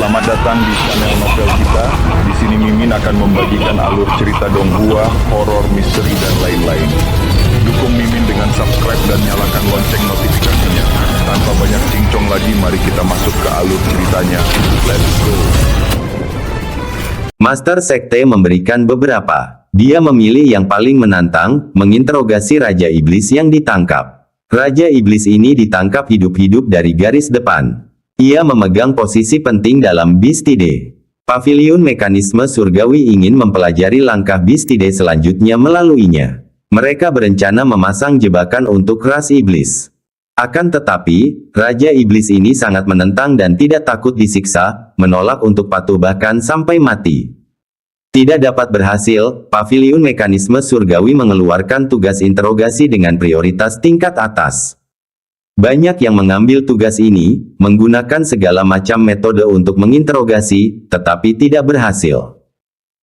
Selamat datang di channel novel kita. Di sini Mimin akan membagikan alur cerita donghua, horor, misteri, dan lain-lain. Dukung Mimin dengan subscribe dan nyalakan lonceng notifikasinya. Tanpa banyak cincong lagi, mari kita masuk ke alur ceritanya. Let's go. Master Sekte memberikan beberapa. Dia memilih yang paling menantang, menginterogasi Raja Iblis yang ditangkap. Raja Iblis ini ditangkap hidup-hidup dari garis depan. Ia memegang posisi penting dalam Bistide. Paviliun mekanisme surgawi ingin mempelajari langkah Bistide selanjutnya melaluinya. Mereka berencana memasang jebakan untuk ras iblis. Akan tetapi, Raja Iblis ini sangat menentang dan tidak takut disiksa, menolak untuk patuh bahkan sampai mati. Tidak dapat berhasil, Paviliun Mekanisme Surgawi mengeluarkan tugas interogasi dengan prioritas tingkat atas. Banyak yang mengambil tugas ini, menggunakan segala macam metode untuk menginterogasi, tetapi tidak berhasil.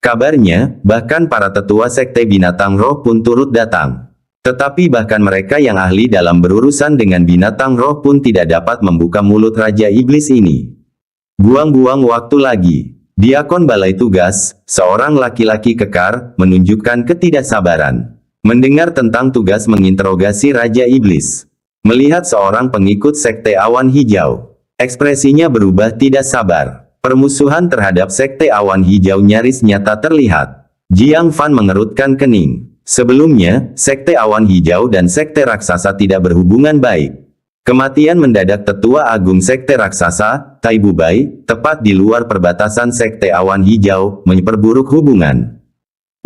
Kabarnya, bahkan para tetua sekte binatang roh pun turut datang. Tetapi bahkan mereka yang ahli dalam berurusan dengan binatang roh pun tidak dapat membuka mulut Raja Iblis ini. Buang-buang waktu lagi. Diakon Balai Tugas, seorang laki-laki kekar, menunjukkan ketidaksabaran. Mendengar tentang tugas menginterogasi Raja Iblis. Melihat seorang pengikut Sekte Awan Hijau. Ekspresinya berubah tidak sabar. Permusuhan terhadap Sekte Awan Hijau nyaris nyata terlihat. Jiang Fan mengerutkan kening. Sebelumnya, Sekte Awan Hijau dan Sekte Raksasa tidak berhubungan baik. Kematian mendadak Tetua Agung Sekte Raksasa, Tai Bubai, tepat di luar perbatasan Sekte Awan Hijau, memperburuk hubungan.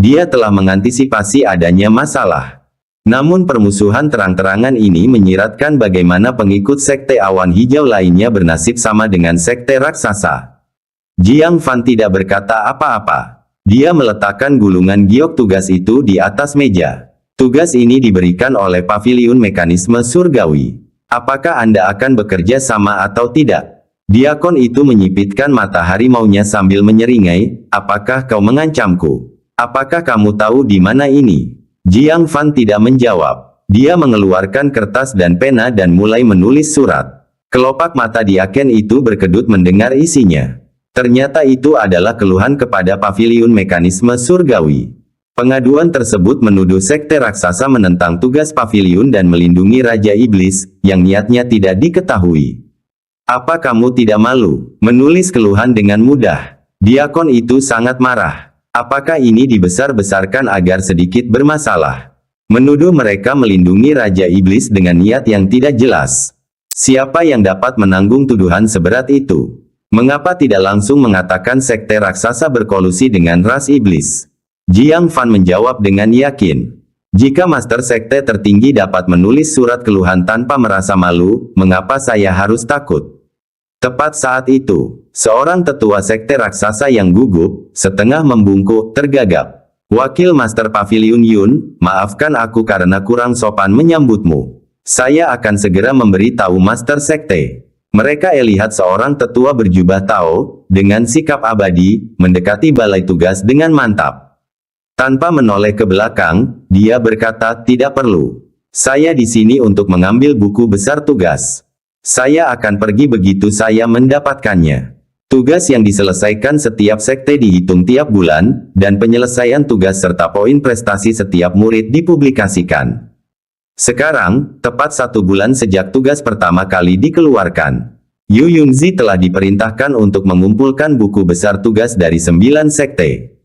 Dia telah mengantisipasi adanya masalah. Namun permusuhan terang-terangan ini menyiratkan bagaimana pengikut Sekte Awan Hijau lainnya bernasib sama dengan Sekte Raksasa. Jiang Fan tidak berkata apa-apa. Dia meletakkan gulungan giok tugas itu di atas meja. Tugas ini diberikan oleh Paviliun Mekanisme Surgawi. Apakah Anda akan bekerja sama atau tidak? Diakon itu menyipitkan mata harimaunya sambil menyeringai, apakah kau mengancamku? Apakah kamu tahu di mana ini? Jiang Fan tidak menjawab. Dia mengeluarkan kertas dan pena dan mulai menulis surat. Kelopak mata Diaken itu berkedut mendengar isinya. Ternyata itu adalah keluhan kepada Paviliun Mekanisme Surgawi. Pengaduan tersebut menuduh Sekte Raksasa menentang tugas Paviliun dan melindungi Raja Iblis, yang niatnya tidak diketahui. Apa kamu tidak malu, menulis keluhan dengan mudah? Diakon itu sangat marah. Apakah ini dibesar-besarkan agar sedikit bermasalah? Menuduh mereka melindungi Raja Iblis dengan niat yang tidak jelas. Siapa yang dapat menanggung tuduhan seberat itu? Mengapa tidak langsung mengatakan Sekte Raksasa berkolusi dengan ras Iblis? Jiang Fan menjawab dengan yakin. Jika Master Sekte tertinggi dapat menulis surat keluhan tanpa merasa malu, mengapa saya harus takut? Tepat saat itu, seorang tetua Sekte Raksasa yang gugup, setengah membungkuk, tergagap. Wakil Master Paviliun Yun, maafkan aku karena kurang sopan menyambutmu. Saya akan segera memberitahu Master Sekte. Mereka lihat seorang tetua berjubah Tao, dengan sikap abadi, mendekati balai tugas dengan mantap. Tanpa menoleh ke belakang, dia berkata, tidak perlu. Saya di sini untuk mengambil buku besar tugas. Saya akan pergi begitu saya mendapatkannya. Tugas yang diselesaikan setiap sekte dihitung tiap bulan, dan penyelesaian tugas serta poin prestasi setiap murid dipublikasikan. Sekarang, tepat 1 bulan sejak tugas pertama kali dikeluarkan. Yu Yunzi telah diperintahkan untuk mengumpulkan buku besar tugas dari 9 sekte.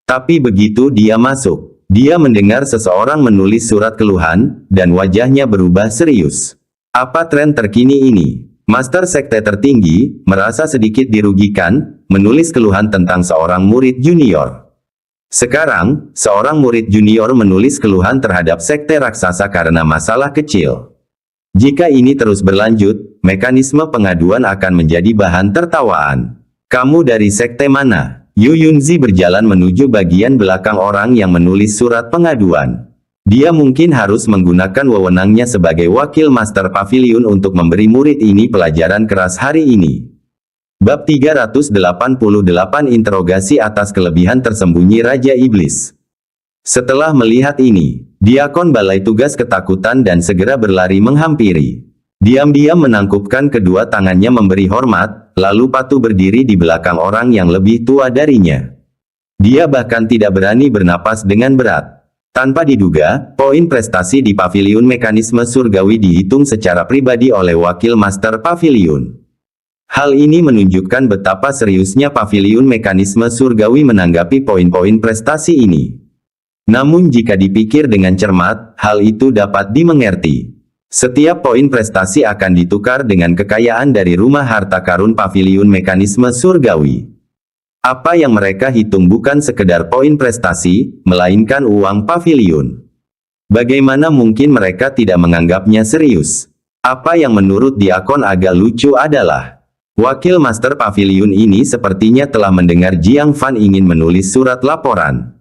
Tapi begitu dia masuk, dia mendengar seseorang menulis surat keluhan, dan wajahnya berubah serius. Apa tren terkini ini? Master Sekte tertinggi, merasa sedikit dirugikan, menulis keluhan tentang seorang murid junior. Sekarang, seorang murid junior menulis keluhan terhadap Sekte Raksasa karena masalah kecil. Jika ini terus berlanjut, mekanisme pengaduan akan menjadi bahan tertawaan. Kamu dari sekte mana? Yu Yunzi berjalan menuju bagian belakang orang yang menulis surat pengaduan. Dia mungkin harus menggunakan wewenangnya sebagai wakil Master Paviliun untuk memberi murid ini pelajaran keras hari ini. Bab 388 Interogasi atas kelebihan tersembunyi Raja Iblis. Setelah melihat ini, Diakon Balai Tugas ketakutan dan segera berlari menghampiri. Diam-diam menangkupkan kedua tangannya memberi hormat, lalu patuh berdiri di belakang orang yang lebih tua darinya. Dia bahkan tidak berani bernapas dengan berat. Tanpa diduga, poin prestasi di Paviliun Mekanisme Surgawi dihitung secara pribadi oleh Wakil Master Paviliun. Hal ini menunjukkan betapa seriusnya Paviliun Mekanisme Surgawi menanggapi poin-poin prestasi ini. Namun jika dipikir dengan cermat, hal itu dapat dimengerti. Setiap poin prestasi akan ditukar dengan kekayaan dari rumah harta karun Paviliun Mekanisme Surgawi. Apa yang mereka hitung bukan sekedar poin prestasi, melainkan uang paviliun. Bagaimana mungkin mereka tidak menganggapnya serius? Apa yang menurut Diakon agak lucu adalah Wakil Master Paviliun ini sepertinya telah mendengar Jiang Fan ingin menulis surat laporan.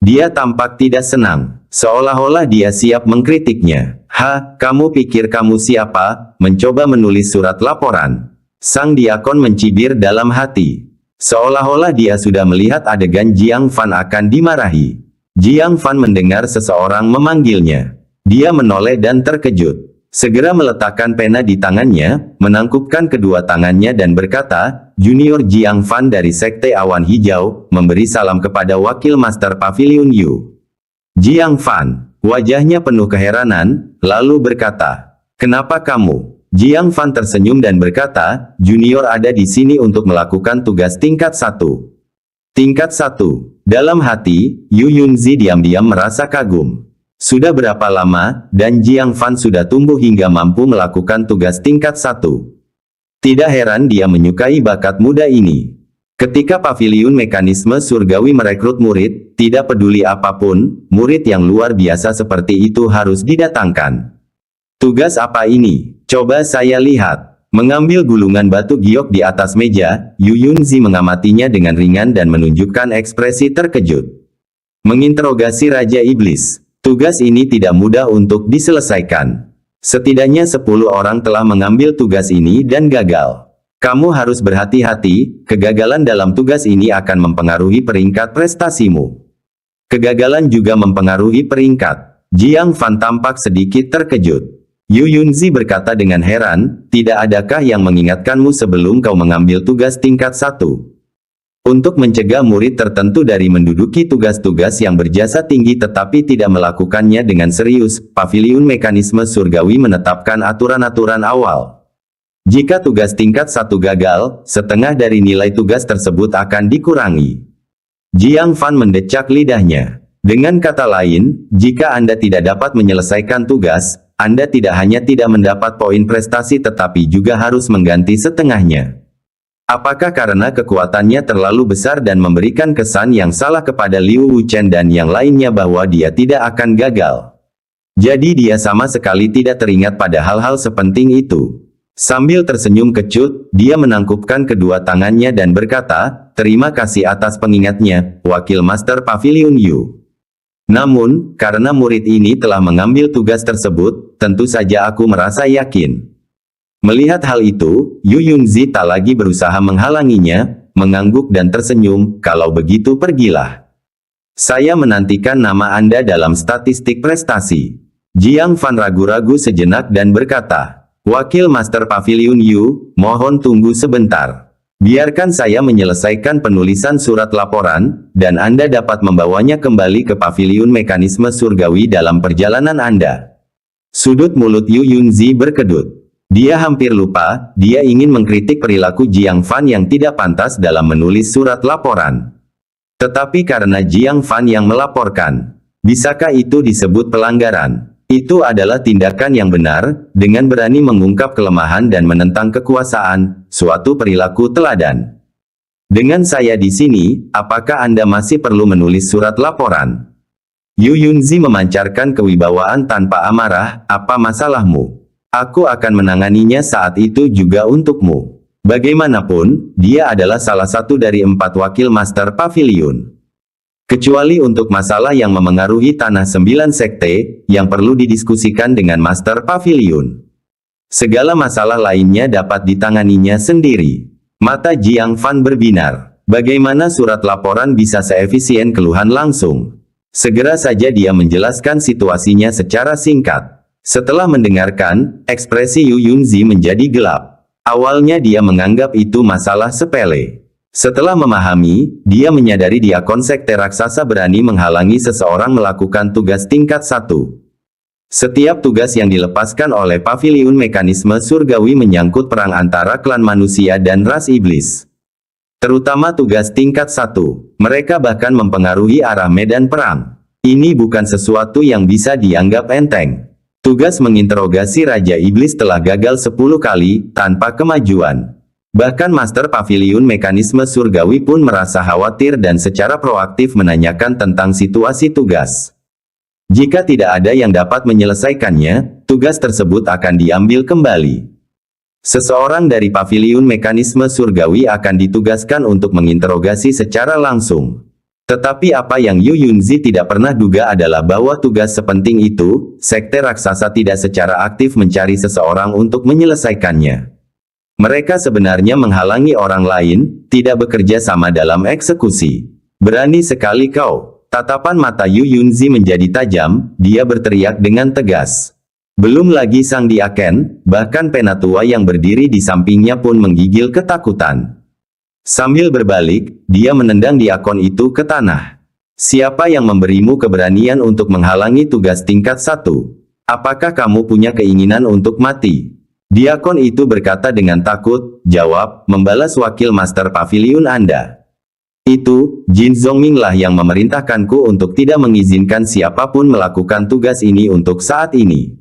Dia tampak tidak senang, seolah-olah dia siap mengkritiknya. Kamu pikir kamu siapa, mencoba menulis surat laporan? Sang Diakon mencibir dalam hati. Seolah-olah dia sudah melihat adegan Jiang Fan akan dimarahi. Jiang Fan mendengar seseorang memanggilnya. Dia menoleh dan terkejut. Segera meletakkan pena di tangannya, menangkupkan kedua tangannya dan berkata, Junior Jiang Fan dari Sekte Awan Hijau, memberi salam kepada Wakil Master Paviliun Yu. Jiang Fan, wajahnya penuh keheranan, lalu berkata, kenapa kamu? Jiang Fan tersenyum dan berkata, Junior ada di sini untuk melakukan tugas tingkat 1. Tingkat 1. Dalam hati, Yu Yunzi diam-diam merasa kagum. Sudah berapa lama, dan Jiang Fan sudah tumbuh hingga mampu melakukan tugas tingkat 1. Tidak heran dia menyukai bakat muda ini. Ketika Paviliun Mekanisme Surgawi merekrut murid, tidak peduli apapun, murid yang luar biasa seperti itu harus didatangkan. Tugas apa ini? Coba saya lihat. Mengambil gulungan batu giok di atas meja, Yu Yunzi mengamatinya dengan ringan dan menunjukkan ekspresi terkejut. Menginterogasi Raja Iblis. Tugas ini tidak mudah untuk diselesaikan. Setidaknya 10 orang telah mengambil tugas ini dan gagal. Kamu harus berhati-hati, kegagalan dalam tugas ini akan mempengaruhi peringkat prestasimu. Kegagalan juga mempengaruhi peringkat. Jiang Fan tampak sedikit terkejut. Yu Yunzi berkata dengan heran, tidak adakah yang mengingatkanmu sebelum kau mengambil tugas tingkat 1? Untuk mencegah murid tertentu dari menduduki tugas-tugas yang berjasa tinggi tetapi tidak melakukannya dengan serius, Paviliun Mekanisme Surgawi menetapkan aturan-aturan awal. Jika tugas tingkat 1 gagal, setengah dari nilai tugas tersebut akan dikurangi. Jiang Fan mendecak lidahnya. Dengan kata lain, jika Anda tidak dapat menyelesaikan tugas, Anda tidak hanya tidak mendapat poin prestasi tetapi juga harus mengganti setengahnya. Apakah karena kekuatannya terlalu besar dan memberikan kesan yang salah kepada Liu Wuchen dan yang lainnya bahwa dia tidak akan gagal? Jadi dia sama sekali tidak teringat pada hal-hal sepenting itu. Sambil tersenyum kecut, dia menangkupkan kedua tangannya dan berkata, terima kasih atas pengingatnya, Wakil Master Paviliun Yu. Namun, karena murid ini telah mengambil tugas tersebut, tentu saja aku merasa yakin. Melihat hal itu, Yu Yunzi tak lagi berusaha menghalanginya, mengangguk dan tersenyum, kalau begitu pergilah. Saya menantikan nama Anda dalam statistik prestasi. Jiang Fan ragu-ragu sejenak dan berkata, Wakil Master Paviliun Yu, mohon tunggu sebentar. Biarkan saya menyelesaikan penulisan surat laporan, dan Anda dapat membawanya kembali ke Paviliun Mekanisme Surgawi dalam perjalanan Anda. Sudut mulut Yu Yunzi berkedut. Dia hampir lupa, dia ingin mengkritik perilaku Jiang Fan yang tidak pantas dalam menulis surat laporan. Tetapi karena Jiang Fan yang melaporkan, bisakah itu disebut pelanggaran? Itu adalah tindakan yang benar, dengan berani mengungkap kelemahan dan menentang kekuasaan, suatu perilaku teladan. Dengan saya di sini, apakah Anda masih perlu menulis surat laporan? Yu Yunzi memancarkan kewibawaan tanpa amarah, apa masalahmu? Aku akan menanganinya saat itu juga untukmu. Bagaimanapun, dia adalah salah satu dari 4 wakil Master Paviliun. Kecuali untuk masalah yang memengaruhi tanah 9 sekte, yang perlu didiskusikan dengan Master Paviliun. Segala masalah lainnya dapat ditanganinya sendiri. Mata Jiang Fan berbinar. Bagaimana surat laporan bisa seefisien keluhan langsung? Segera saja dia menjelaskan situasinya secara singkat. Setelah mendengarkan, ekspresi Yu Yunzi menjadi gelap. Awalnya dia menganggap itu masalah sepele. Setelah memahami, dia menyadari diakon sekte raksasa berani menghalangi seseorang melakukan tugas tingkat 1. Setiap tugas yang dilepaskan oleh paviliun mekanisme surgawi menyangkut perang antara klan manusia dan ras iblis. Terutama tugas tingkat 1, mereka bahkan mempengaruhi arah medan perang. Ini bukan sesuatu yang bisa dianggap enteng. Tugas menginterogasi Raja Iblis telah gagal 10 kali, tanpa kemajuan. Bahkan Master Paviliun Mekanisme Surgawi pun merasa khawatir dan secara proaktif menanyakan tentang situasi tugas. Jika tidak ada yang dapat menyelesaikannya, tugas tersebut akan diambil kembali. Seseorang dari Paviliun Mekanisme Surgawi akan ditugaskan untuk menginterogasi secara langsung. Tetapi apa yang Yu Yunzi tidak pernah duga adalah bahwa tugas sepenting itu, sekte raksasa tidak secara aktif mencari seseorang untuk menyelesaikannya. Mereka sebenarnya menghalangi orang lain, tidak bekerja sama dalam eksekusi. Berani sekali kau. Tatapan mata Yu Yunzi menjadi tajam, dia berteriak dengan tegas. Belum lagi sang diaken, bahkan penatua yang berdiri di sampingnya pun menggigil ketakutan. Sambil berbalik, dia menendang diakon itu ke tanah. Siapa yang memberimu keberanian untuk menghalangi tugas tingkat 1? Apakah kamu punya keinginan untuk mati? Diakon itu berkata dengan takut, jawab, membalas wakil Master Paviliun Anda. Itu, Jin Zongming lah yang memerintahkanku untuk tidak mengizinkan siapapun melakukan tugas ini untuk saat ini.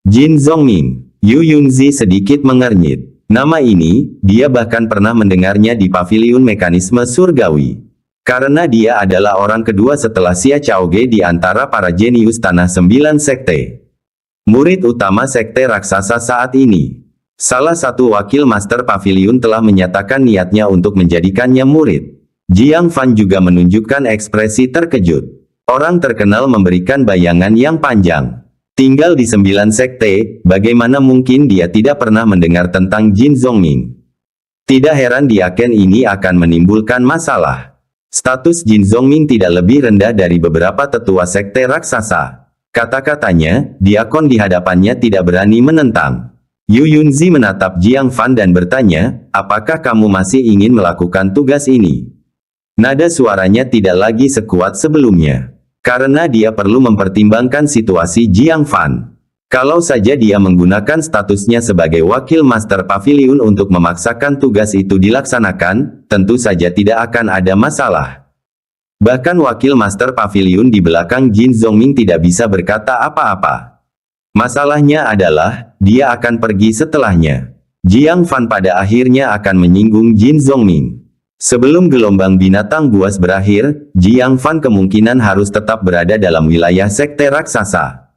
Jin Zongming. Yu Yunzi sedikit mengernyit. Nama ini, dia bahkan pernah mendengarnya di Paviliun Mekanisme Surgawi. Karena dia adalah orang kedua setelah Xia Chaoge di antara para jenius Tanah 9 Sekte. Murid utama Sekte Raksasa saat ini. Salah satu wakil Master Paviliun telah menyatakan niatnya untuk menjadikannya murid. Jiang Fan juga menunjukkan ekspresi terkejut. Orang terkenal memberikan bayangan yang panjang. Tinggal di 9 sekte, bagaimana mungkin dia tidak pernah mendengar tentang Jin Zongming? Tidak heran diaken ini akan menimbulkan masalah. Status Jin Zongming tidak lebih rendah dari beberapa tetua sekte raksasa. Kata-katanya, diakon di hadapannya tidak berani menentang. Yu Yunzi menatap Jiang Fan dan bertanya, apakah kamu masih ingin melakukan tugas ini? Nada suaranya tidak lagi sekuat sebelumnya. Karena dia perlu mempertimbangkan situasi Jiang Fan. Kalau saja dia menggunakan statusnya sebagai wakil Master Paviliun untuk memaksakan tugas itu dilaksanakan, tentu saja tidak akan ada masalah. Bahkan wakil Master Paviliun di belakang Jin Zongming tidak bisa berkata apa-apa. Masalahnya adalah, dia akan pergi setelahnya. Jiang Fan pada akhirnya akan menyinggung Jin Zongming. Sebelum gelombang binatang buas berakhir, Jiang Fan kemungkinan harus tetap berada dalam wilayah sekte raksasa.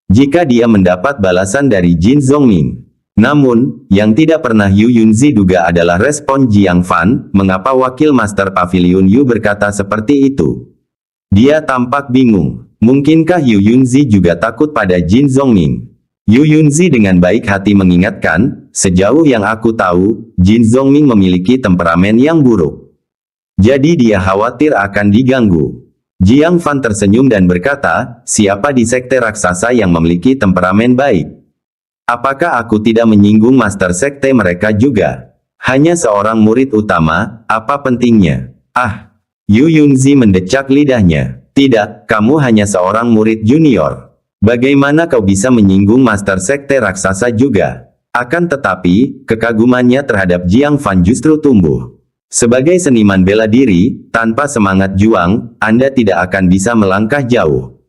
Jika dia mendapat balasan dari Jin Zongming. Namun, yang tidak pernah Yu Yunzi duga adalah respon Jiang Fan, mengapa wakil Master Paviliun Yu berkata seperti itu. Dia tampak bingung. Mungkinkah Yu Yunzi juga takut pada Jin Zongming? Yu Yunzi dengan baik hati mengingatkan, sejauh yang aku tahu, Jin Zongming memiliki temperamen yang buruk. Jadi dia khawatir akan diganggu. Jiang Fan tersenyum dan berkata, siapa di sekte raksasa yang memiliki temperamen baik? Apakah aku tidak menyinggung master sekte mereka juga? Hanya seorang murid utama, apa pentingnya? Ah! Yu Yunzi mendecak lidahnya. Tidak, kamu hanya seorang murid junior. Bagaimana kau bisa menyinggung master sekte raksasa juga? Akan tetapi, kekagumannya terhadap Jiang Fan justru tumbuh. Sebagai seniman bela diri, tanpa semangat juang, Anda tidak akan bisa melangkah jauh.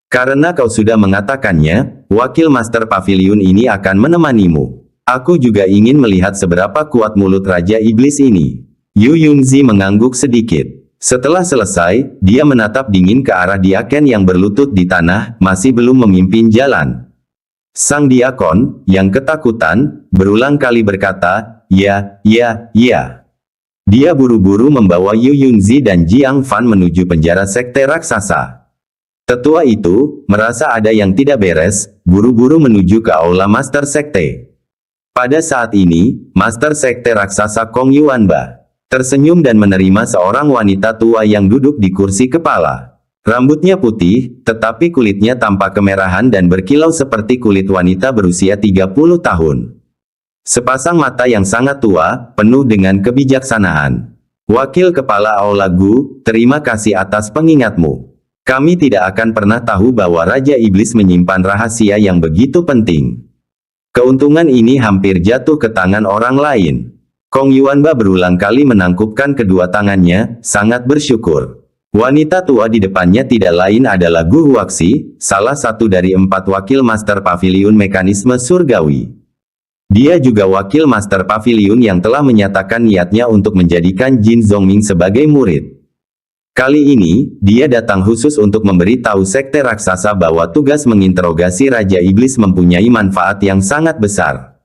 Karena kau sudah mengatakannya, wakil Master Paviliun ini akan menemanimu. Aku juga ingin melihat seberapa kuat mulut Raja Iblis ini. Yu Yunzi mengangguk sedikit. Setelah selesai, dia menatap dingin ke arah diaken yang berlutut di tanah, masih belum memimpin jalan. Sang diakon, yang ketakutan, berulang kali berkata, ya. Dia buru-buru membawa Yu Yunzi dan Jiang Fan menuju penjara sekte raksasa. Tetua itu, merasa ada yang tidak beres, buru-buru menuju ke aula Master Sekte. Pada saat ini, Master Sekte Raksasa Kong Yuanba tersenyum dan menerima seorang wanita tua yang duduk di kursi kepala. Rambutnya putih, tetapi kulitnya tampak kemerahan dan berkilau seperti kulit wanita berusia 30 tahun. Sepasang mata yang sangat tua, penuh dengan kebijaksanaan. Wakil Kepala Aula Gu, terima kasih atas pengingatmu. Kami tidak akan pernah tahu bahwa Raja Iblis menyimpan rahasia yang begitu penting. Keuntungan ini hampir jatuh ke tangan orang lain. Kong Yuanba berulang kali menangkupkan kedua tangannya, sangat bersyukur. Wanita tua di depannya tidak lain adalah Gu Huaxi, salah satu dari 4 wakil Master Paviliun Mekanisme Surgawi. Dia juga wakil Master Paviliun yang telah menyatakan niatnya untuk menjadikan Jin Zongming sebagai murid. Kali ini, dia datang khusus untuk memberi tahu Sekte Raksasa bahwa tugas menginterogasi Raja Iblis mempunyai manfaat yang sangat besar.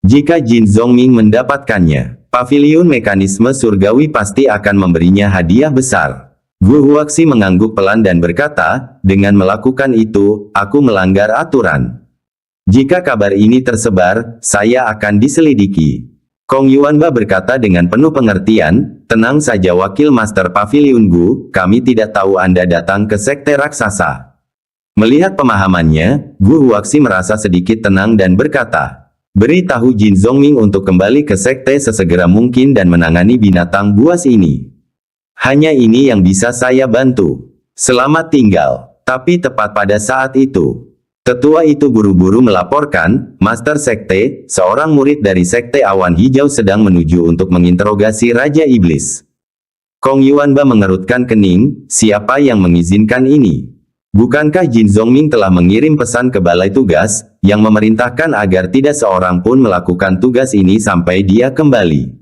Jika Jin Zongming mendapatkannya, Paviliun Mekanisme Surgawi pasti akan memberinya hadiah besar. Gu Huaxi mengangguk pelan dan berkata, dengan melakukan itu, aku melanggar aturan. Jika kabar ini tersebar, saya akan diselidiki. Kong Yuanba berkata dengan penuh pengertian, tenang saja wakil Master Paviliun Gu, kami tidak tahu Anda datang ke Sekte Raksasa. Melihat pemahamannya, Gu Huaxi merasa sedikit tenang dan berkata, beritahu Jin Zongming untuk kembali ke Sekte sesegera mungkin dan menangani binatang buas ini. Hanya ini yang bisa saya bantu. Selamat tinggal. Tapi tepat pada saat itu, tetua itu buru-buru melaporkan, Master Sekte, seorang murid dari Sekte Awan Hijau sedang menuju untuk menginterogasi Raja Iblis. Kong Yuanba mengerutkan kening, siapa yang mengizinkan ini? Bukankah Jin Zongming telah mengirim pesan ke balai tugas, yang memerintahkan agar tidak seorang pun melakukan tugas ini sampai dia kembali?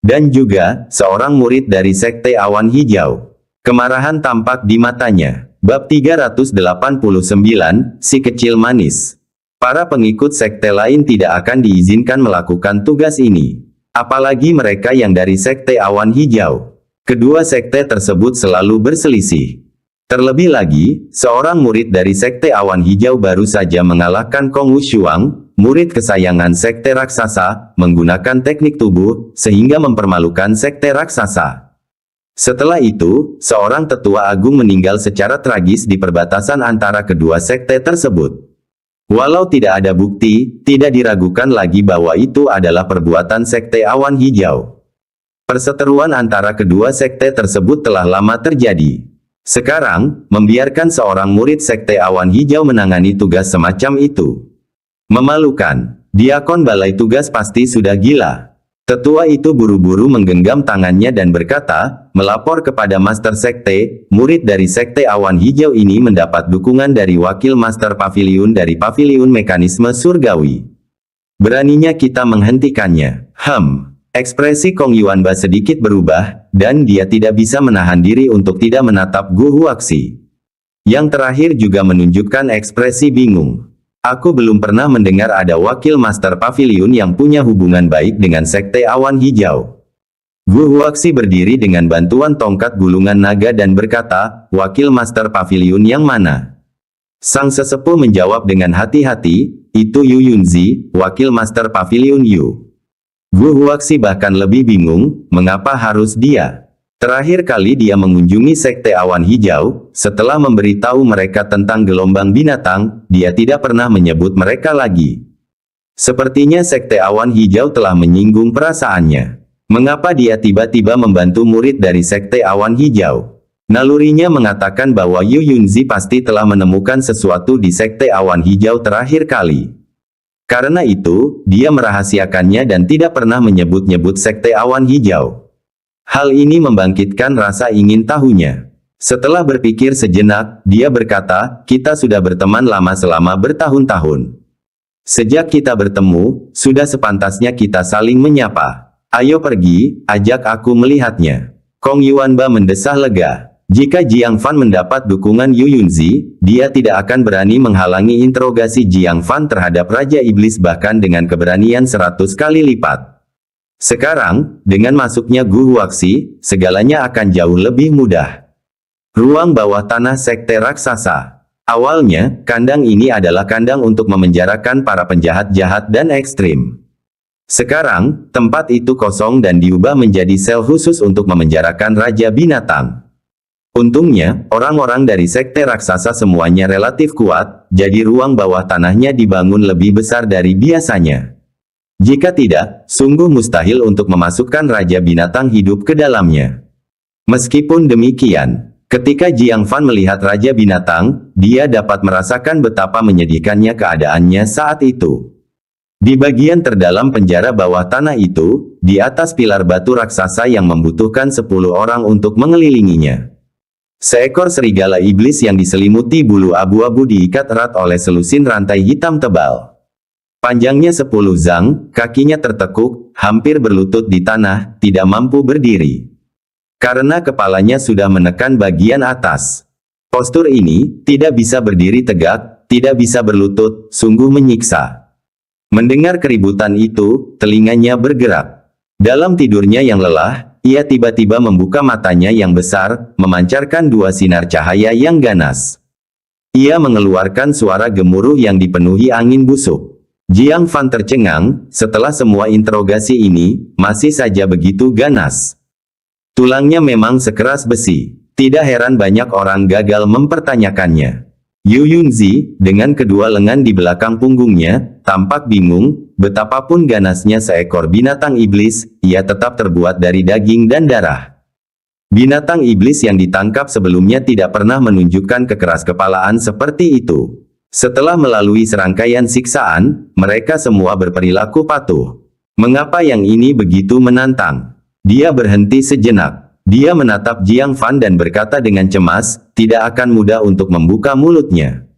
Dan juga, seorang murid dari Sekte Awan Hijau. Kemarahan tampak di matanya. Bab 389, si kecil manis. Para pengikut sekte lain tidak akan diizinkan melakukan tugas ini. Apalagi mereka yang dari Sekte Awan Hijau. Kedua sekte tersebut selalu berselisih. Terlebih lagi, seorang murid dari Sekte Awan Hijau baru saja mengalahkan Kong Wushuang, murid kesayangan Sekte Raksasa, menggunakan teknik tubuh, sehingga mempermalukan Sekte Raksasa. Setelah itu, seorang tetua agung meninggal secara tragis di perbatasan antara kedua sekte tersebut. Walau tidak ada bukti, tidak diragukan lagi bahwa itu adalah perbuatan Sekte Awan Hijau. Perseteruan antara kedua sekte tersebut telah lama terjadi. Sekarang, membiarkan seorang murid Sekte Awan Hijau menangani tugas semacam itu memalukan. Diakon balai tugas pasti sudah gila. Tetua itu buru-buru menggenggam tangannya dan berkata, melapor kepada Master Sekte, murid dari Sekte Awan Hijau ini mendapat dukungan dari wakil Master Paviliun dari Paviliun Mekanisme Surgawi. Beraninya kita menghentikannya. Ekspresi Kong Yuanba sedikit berubah, dan dia tidak bisa menahan diri untuk tidak menatap Gu Huaxi. Yang terakhir juga menunjukkan ekspresi bingung. Aku belum pernah mendengar ada wakil Master Paviliun yang punya hubungan baik dengan Sekte Awan Hijau. Gu Huaxi berdiri dengan bantuan tongkat gulungan naga dan berkata, wakil Master Paviliun yang mana? Sang sesepuh menjawab dengan hati-hati, itu Yu Yunzi, wakil Master Paviliun Yu. Gu Huaxi bahkan lebih bingung, mengapa harus dia? Terakhir kali dia mengunjungi Sekte Awan Hijau, setelah memberitahu mereka tentang gelombang binatang, dia tidak pernah menyebut mereka lagi. Sepertinya Sekte Awan Hijau telah menyinggung perasaannya. Mengapa dia tiba-tiba membantu murid dari Sekte Awan Hijau? Nalurinya mengatakan bahwa Yu Yunzi pasti telah menemukan sesuatu di Sekte Awan Hijau terakhir kali. Karena itu, dia merahasiakannya dan tidak pernah menyebut-nyebut Sekte Awan Hijau. Hal ini membangkitkan rasa ingin tahunya. Setelah berpikir sejenak, dia berkata, kita sudah berteman lama selama bertahun-tahun. Sejak kita bertemu, sudah sepantasnya kita saling menyapa. Ayo pergi, ajak aku melihatnya. Kong Yuanba mendesah lega. Jika Jiang Fan mendapat dukungan Yu Yunzi, dia tidak akan berani menghalangi interogasi Jiang Fan terhadap Raja Iblis bahkan dengan keberanian 100 kali lipat. Sekarang, dengan masuknya Gu Huaxi, segalanya akan jauh lebih mudah. Ruang bawah tanah Sekte Raksasa. Awalnya, kandang ini adalah kandang untuk memenjarakan para penjahat jahat dan ekstrim. Sekarang, tempat itu kosong dan diubah menjadi sel khusus untuk memenjarakan Raja Binatang. Untungnya, orang-orang dari Sekte Raksasa semuanya relatif kuat, jadi ruang bawah tanahnya dibangun lebih besar dari biasanya. Jika tidak, sungguh mustahil untuk memasukkan Raja Binatang hidup ke dalamnya. Meskipun demikian, ketika Jiang Fan melihat Raja Binatang, dia dapat merasakan betapa menyedihkannya keadaannya saat itu. Di bagian terdalam penjara bawah tanah itu, di atas pilar batu raksasa yang membutuhkan 10 orang untuk mengelilinginya. Seekor serigala iblis yang diselimuti bulu abu-abu diikat erat oleh selusin rantai hitam tebal. Panjangnya 10 zang, kakinya tertekuk, hampir berlutut di tanah, tidak mampu berdiri. Karena kepalanya sudah menekan bagian atas. Postur ini, tidak bisa berdiri tegak, tidak bisa berlutut, sungguh menyiksa. Mendengar keributan itu, telinganya bergerak. Dalam tidurnya yang lelah, ia tiba-tiba membuka matanya yang besar, memancarkan 2 sinar cahaya yang ganas. Ia mengeluarkan suara gemuruh yang dipenuhi angin busuk. Jiang Fan tercengang, setelah semua interogasi ini, masih saja begitu ganas. Tulangnya memang sekeras besi. Tidak heran banyak orang gagal mempertanyakannya. Yu Yunzi, dengan kedua lengan di belakang punggungnya, tampak bingung, betapapun ganasnya seekor binatang iblis, ia tetap terbuat dari daging dan darah. Binatang iblis yang ditangkap sebelumnya tidak pernah menunjukkan kekeras-kepalaan seperti itu. Setelah melalui serangkaian siksaan, mereka semua berperilaku patuh. Mengapa yang ini begitu menantang? Dia berhenti sejenak. Dia menatap Jiang Fan dan berkata dengan cemas, tidak akan mudah untuk membuka mulutnya.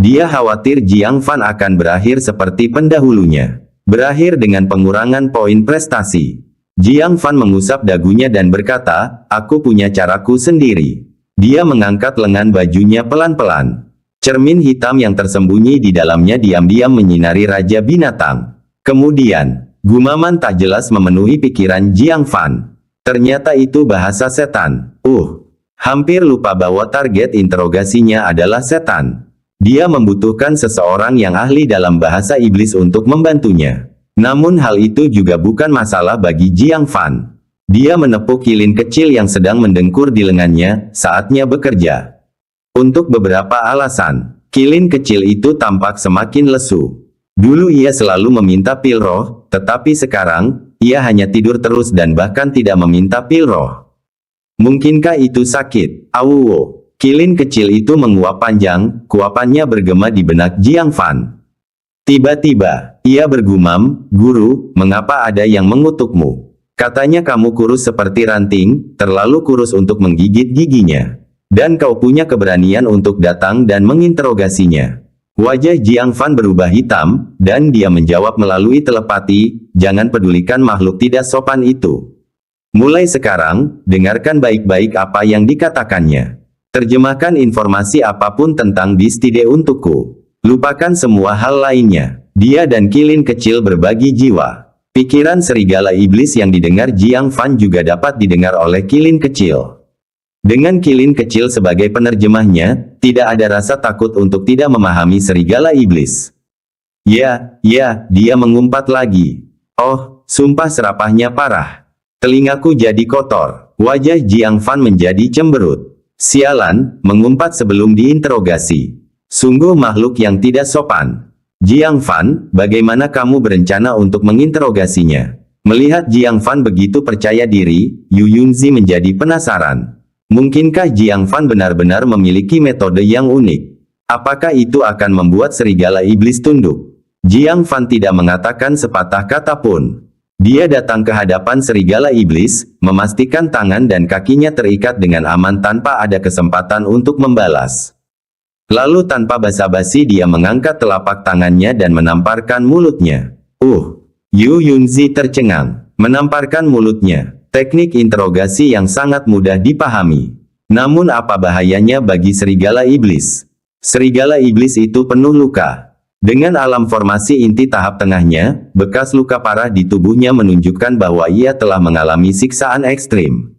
Dia khawatir Jiang Fan akan berakhir seperti pendahulunya. Berakhir dengan pengurangan poin prestasi. Jiang Fan mengusap dagunya dan berkata, aku punya caraku sendiri. Dia mengangkat lengan bajunya pelan-pelan. Cermin hitam yang tersembunyi di dalamnya diam-diam menyinari Raja Binatang. Kemudian, gumaman tak jelas memenuhi pikiran Jiang Fan. Ternyata itu bahasa setan. Hampir lupa bahwa target interogasinya adalah setan. Dia membutuhkan seseorang yang ahli dalam bahasa iblis untuk membantunya. Namun hal itu juga bukan masalah bagi Jiang Fan. Dia menepuk kilin kecil yang sedang mendengkur di lengannya, saatnya bekerja. Untuk beberapa alasan, kilin kecil itu tampak semakin lesu. Dulu ia selalu meminta pil roh, tetapi sekarang, ia hanya tidur terus dan bahkan tidak meminta pil roh. Mungkinkah itu sakit? Awuwo. Kilin kecil itu menguap panjang, kuapannya bergema di benak Jiang Fan. Tiba-tiba, ia bergumam, guru, mengapa ada yang mengutukmu? Katanya kamu kurus seperti ranting, terlalu kurus untuk menggigit giginya. Dan kau punya keberanian untuk datang dan menginterogasinya. Wajah Jiang Fan berubah hitam, dan dia menjawab melalui telepati, jangan pedulikan makhluk tidak sopan itu. Mulai sekarang, dengarkan baik-baik apa yang dikatakannya. Terjemahkan informasi apapun tentang Distide untukku. Lupakan semua hal lainnya. Dia dan kilin kecil berbagi jiwa. Pikiran serigala iblis yang didengar Jiang Fan juga dapat didengar oleh kilin kecil. Dengan kilin kecil sebagai penerjemahnya, tidak ada rasa takut untuk tidak memahami serigala iblis. Ya, dia mengumpat lagi. Oh, sumpah serapahnya parah. Telingaku jadi kotor. Wajah Jiang Fan menjadi cemberut. Sialan, mengumpat sebelum diinterogasi. Sungguh makhluk yang tidak sopan. Jiang Fan, bagaimana kamu berencana untuk menginterogasinya? Melihat Jiang Fan begitu percaya diri, Yu Yunzi menjadi penasaran. Mungkinkah Jiang Fan benar-benar memiliki metode yang unik? Apakah itu akan membuat serigala iblis tunduk? Jiang Fan tidak mengatakan sepatah kata pun. Dia datang ke hadapan serigala iblis, memastikan tangan dan kakinya terikat dengan aman tanpa ada kesempatan untuk membalas. Lalu tanpa basa-basi dia mengangkat telapak tangannya dan menamparkan mulutnya. Yu Yunzi tercengang. Menamparkan mulutnya. Teknik interogasi yang sangat mudah dipahami. Namun apa bahayanya bagi serigala iblis? Serigala iblis itu penuh luka. Dengan alam formasi inti tahap tengahnya, bekas luka parah di tubuhnya menunjukkan bahwa ia telah mengalami siksaan ekstrim.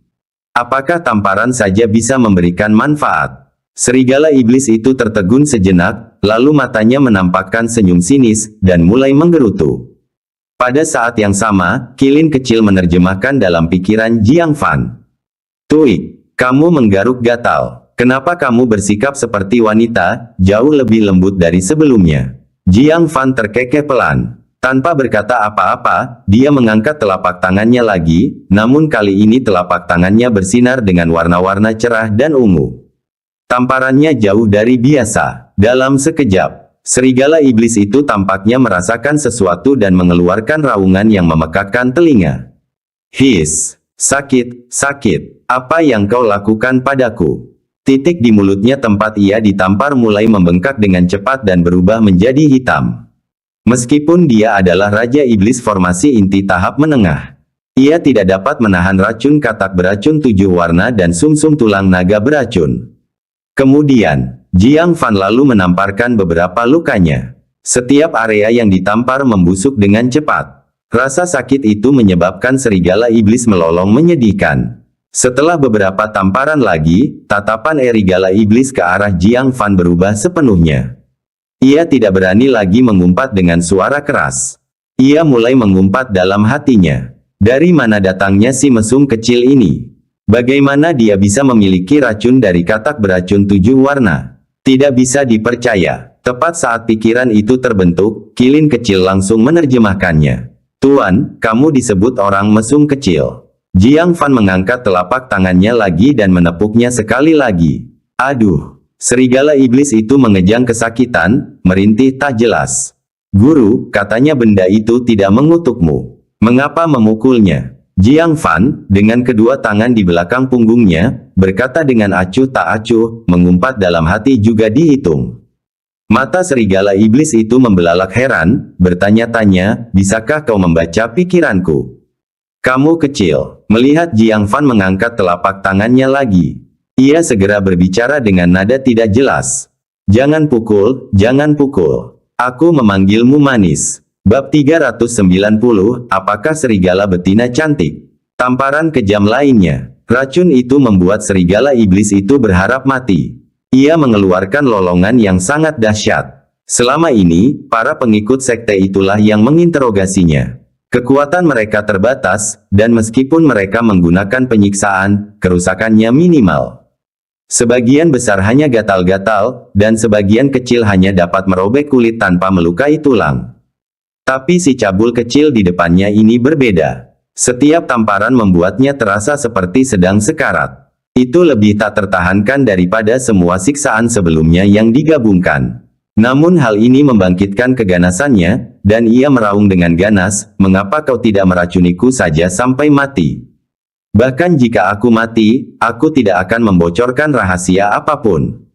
Apakah tamparan saja bisa memberikan manfaat? Serigala iblis itu tertegun sejenak, lalu matanya menampakkan senyum sinis, dan mulai menggerutu. Pada saat yang sama, kilin kecil menerjemahkan dalam pikiran Jiang Fan. Tuik, kamu menggaruk gatal. Kenapa kamu bersikap seperti wanita, jauh lebih lembut dari sebelumnya? Jiang Fan terkekeh pelan. Tanpa berkata apa-apa, dia mengangkat telapak tangannya lagi, namun kali ini telapak tangannya bersinar dengan warna-warna cerah dan ungu. Tamparannya jauh dari biasa. Dalam sekejap, serigala iblis itu tampaknya merasakan sesuatu dan mengeluarkan raungan yang memekakkan telinga. His, sakit, sakit, apa yang kau lakukan padaku? Titik di mulutnya tempat ia ditampar mulai membengkak dengan cepat dan berubah menjadi hitam. Meskipun dia adalah Raja Iblis formasi inti tahap menengah, ia tidak dapat menahan racun katak beracun 7 warna dan sumsum tulang naga beracun. Kemudian, Jiang Fan lalu menamparkan beberapa lukanya. Setiap area yang ditampar membusuk dengan cepat. Rasa sakit itu menyebabkan serigala iblis melolong menyedihkan. Setelah beberapa tamparan lagi, tatapan serigala iblis ke arah Jiang Fan berubah sepenuhnya. Ia tidak berani lagi mengumpat dengan suara keras. Ia mulai mengumpat dalam hatinya. Dari mana datangnya si mesum kecil ini? Bagaimana dia bisa memiliki racun dari katak beracun 7 warna? Tidak bisa dipercaya. Tepat saat pikiran itu terbentuk, Kilin kecil langsung menerjemahkannya. Tuan, kamu disebut orang mesum kecil. Jiang Fan mengangkat telapak tangannya lagi dan menepuknya sekali lagi. Aduh. Serigala iblis itu mengejang kesakitan, merintih tak jelas. Guru, katanya benda itu tidak mengutukmu. Mengapa memukulnya? Jiang Fan, dengan kedua tangan di belakang punggungnya, berkata dengan acuh tak acuh, mengumpat dalam hati juga dihitung. Mata serigala iblis itu membelalak heran, bertanya-tanya, bisakah kau membaca pikiranku? Kamu kecil. Melihat Jiang Fan mengangkat telapak tangannya lagi. Ia segera berbicara dengan nada tidak jelas. Jangan pukul, jangan pukul. Aku memanggilmu manis. Bab 390, apakah serigala betina cantik? Tamparan kejam lainnya. Racun itu membuat serigala iblis itu berharap mati. Ia mengeluarkan lolongan yang sangat dahsyat. Selama ini, para pengikut sekte itulah yang menginterogasinya. Kekuatan mereka terbatas, dan meskipun mereka menggunakan penyiksaan, kerusakannya minimal. Sebagian besar hanya gatal-gatal, dan sebagian kecil hanya dapat merobek kulit tanpa melukai tulang. Tapi si cabul kecil di depannya ini berbeda. Setiap tamparan membuatnya terasa seperti sedang sekarat. Itu lebih tak tertahankan daripada semua siksaan sebelumnya yang digabungkan. Namun hal ini membangkitkan keganasannya, dan ia meraung dengan ganas, mengapa kau tidak meracuniku saja sampai mati? Bahkan jika aku mati, aku tidak akan membocorkan rahasia apapun.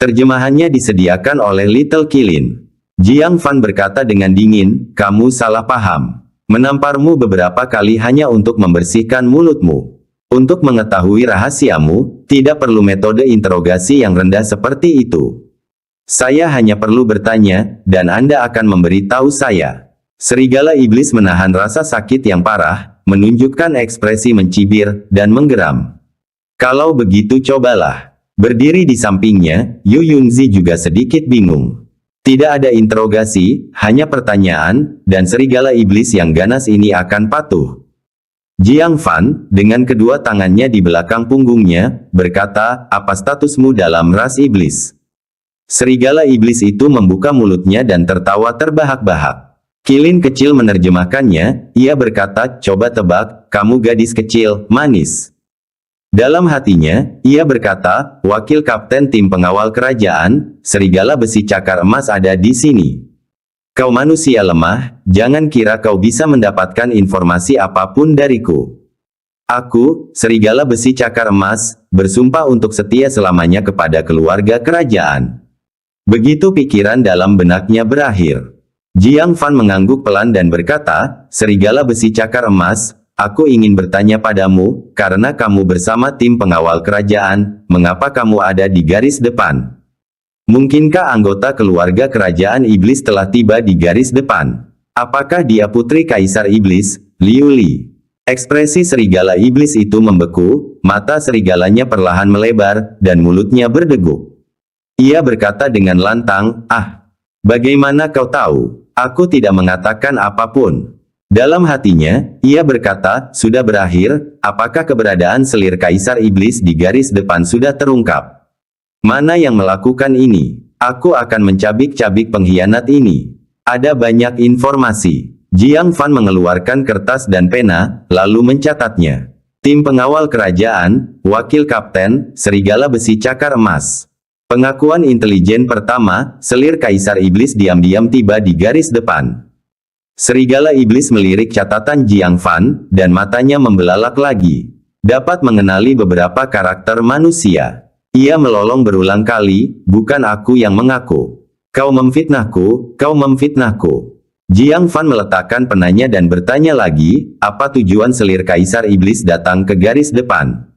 Terjemahannya disediakan oleh Little Kilin. Jiang Fan berkata dengan dingin, kamu salah paham. Menamparmu beberapa kali hanya untuk membersihkan mulutmu. Untuk mengetahui rahasiamu, tidak perlu metode interogasi yang rendah seperti itu. Saya hanya perlu bertanya, dan Anda akan memberitahu saya. Serigala iblis menahan rasa sakit yang parah, menunjukkan ekspresi mencibir, dan menggeram. Kalau begitu cobalah. Berdiri di sampingnya, Yu Yunzi juga sedikit bingung. Tidak ada interogasi, hanya pertanyaan, dan serigala iblis yang ganas ini akan patuh. Jiang Fan, dengan kedua tangannya di belakang punggungnya, berkata, apa statusmu dalam ras iblis? Serigala iblis itu membuka mulutnya dan tertawa terbahak-bahak. Kilin kecil menerjemahkannya, ia berkata, coba tebak, kamu gadis kecil, manis. Dalam hatinya, ia berkata, wakil kapten tim pengawal kerajaan, serigala besi cakar emas ada di sini. Kau manusia lemah, jangan kira kau bisa mendapatkan informasi apapun dariku. Aku, serigala besi cakar emas, bersumpah untuk setia selamanya kepada keluarga kerajaan. Begitu pikiran dalam benaknya berakhir. Jiang Fan mengangguk pelan dan berkata, serigala besi cakar emas, aku ingin bertanya padamu, karena kamu bersama tim pengawal kerajaan, mengapa kamu ada di garis depan? Mungkinkah anggota keluarga kerajaan iblis telah tiba di garis depan? Apakah dia putri kaisar iblis, Liu Li? Ekspresi serigala iblis itu membeku, mata serigalanya perlahan melebar, dan mulutnya berdegup. Ia berkata dengan lantang, bagaimana kau tahu? Aku tidak mengatakan apapun. Dalam hatinya, ia berkata, sudah berakhir, apakah keberadaan selir kaisar iblis di garis depan sudah terungkap? Mana yang melakukan ini? Aku akan mencabik-cabik pengkhianat ini. Ada banyak informasi. Jiang Fan mengeluarkan kertas dan pena, lalu mencatatnya. Tim pengawal kerajaan, wakil kapten, serigala besi cakar emas. Pengakuan intelijen pertama, selir Kaisar Iblis diam-diam tiba di garis depan. Serigala Iblis melirik catatan Jiang Fan, dan matanya membelalak lagi. Dapat mengenali beberapa karakter manusia. Ia melolong berulang kali, bukan aku yang mengaku. Kau memfitnahku, kau memfitnahku. Jiang Fan meletakkan penanya dan bertanya lagi, apa tujuan selir Kaisar Iblis datang ke garis depan?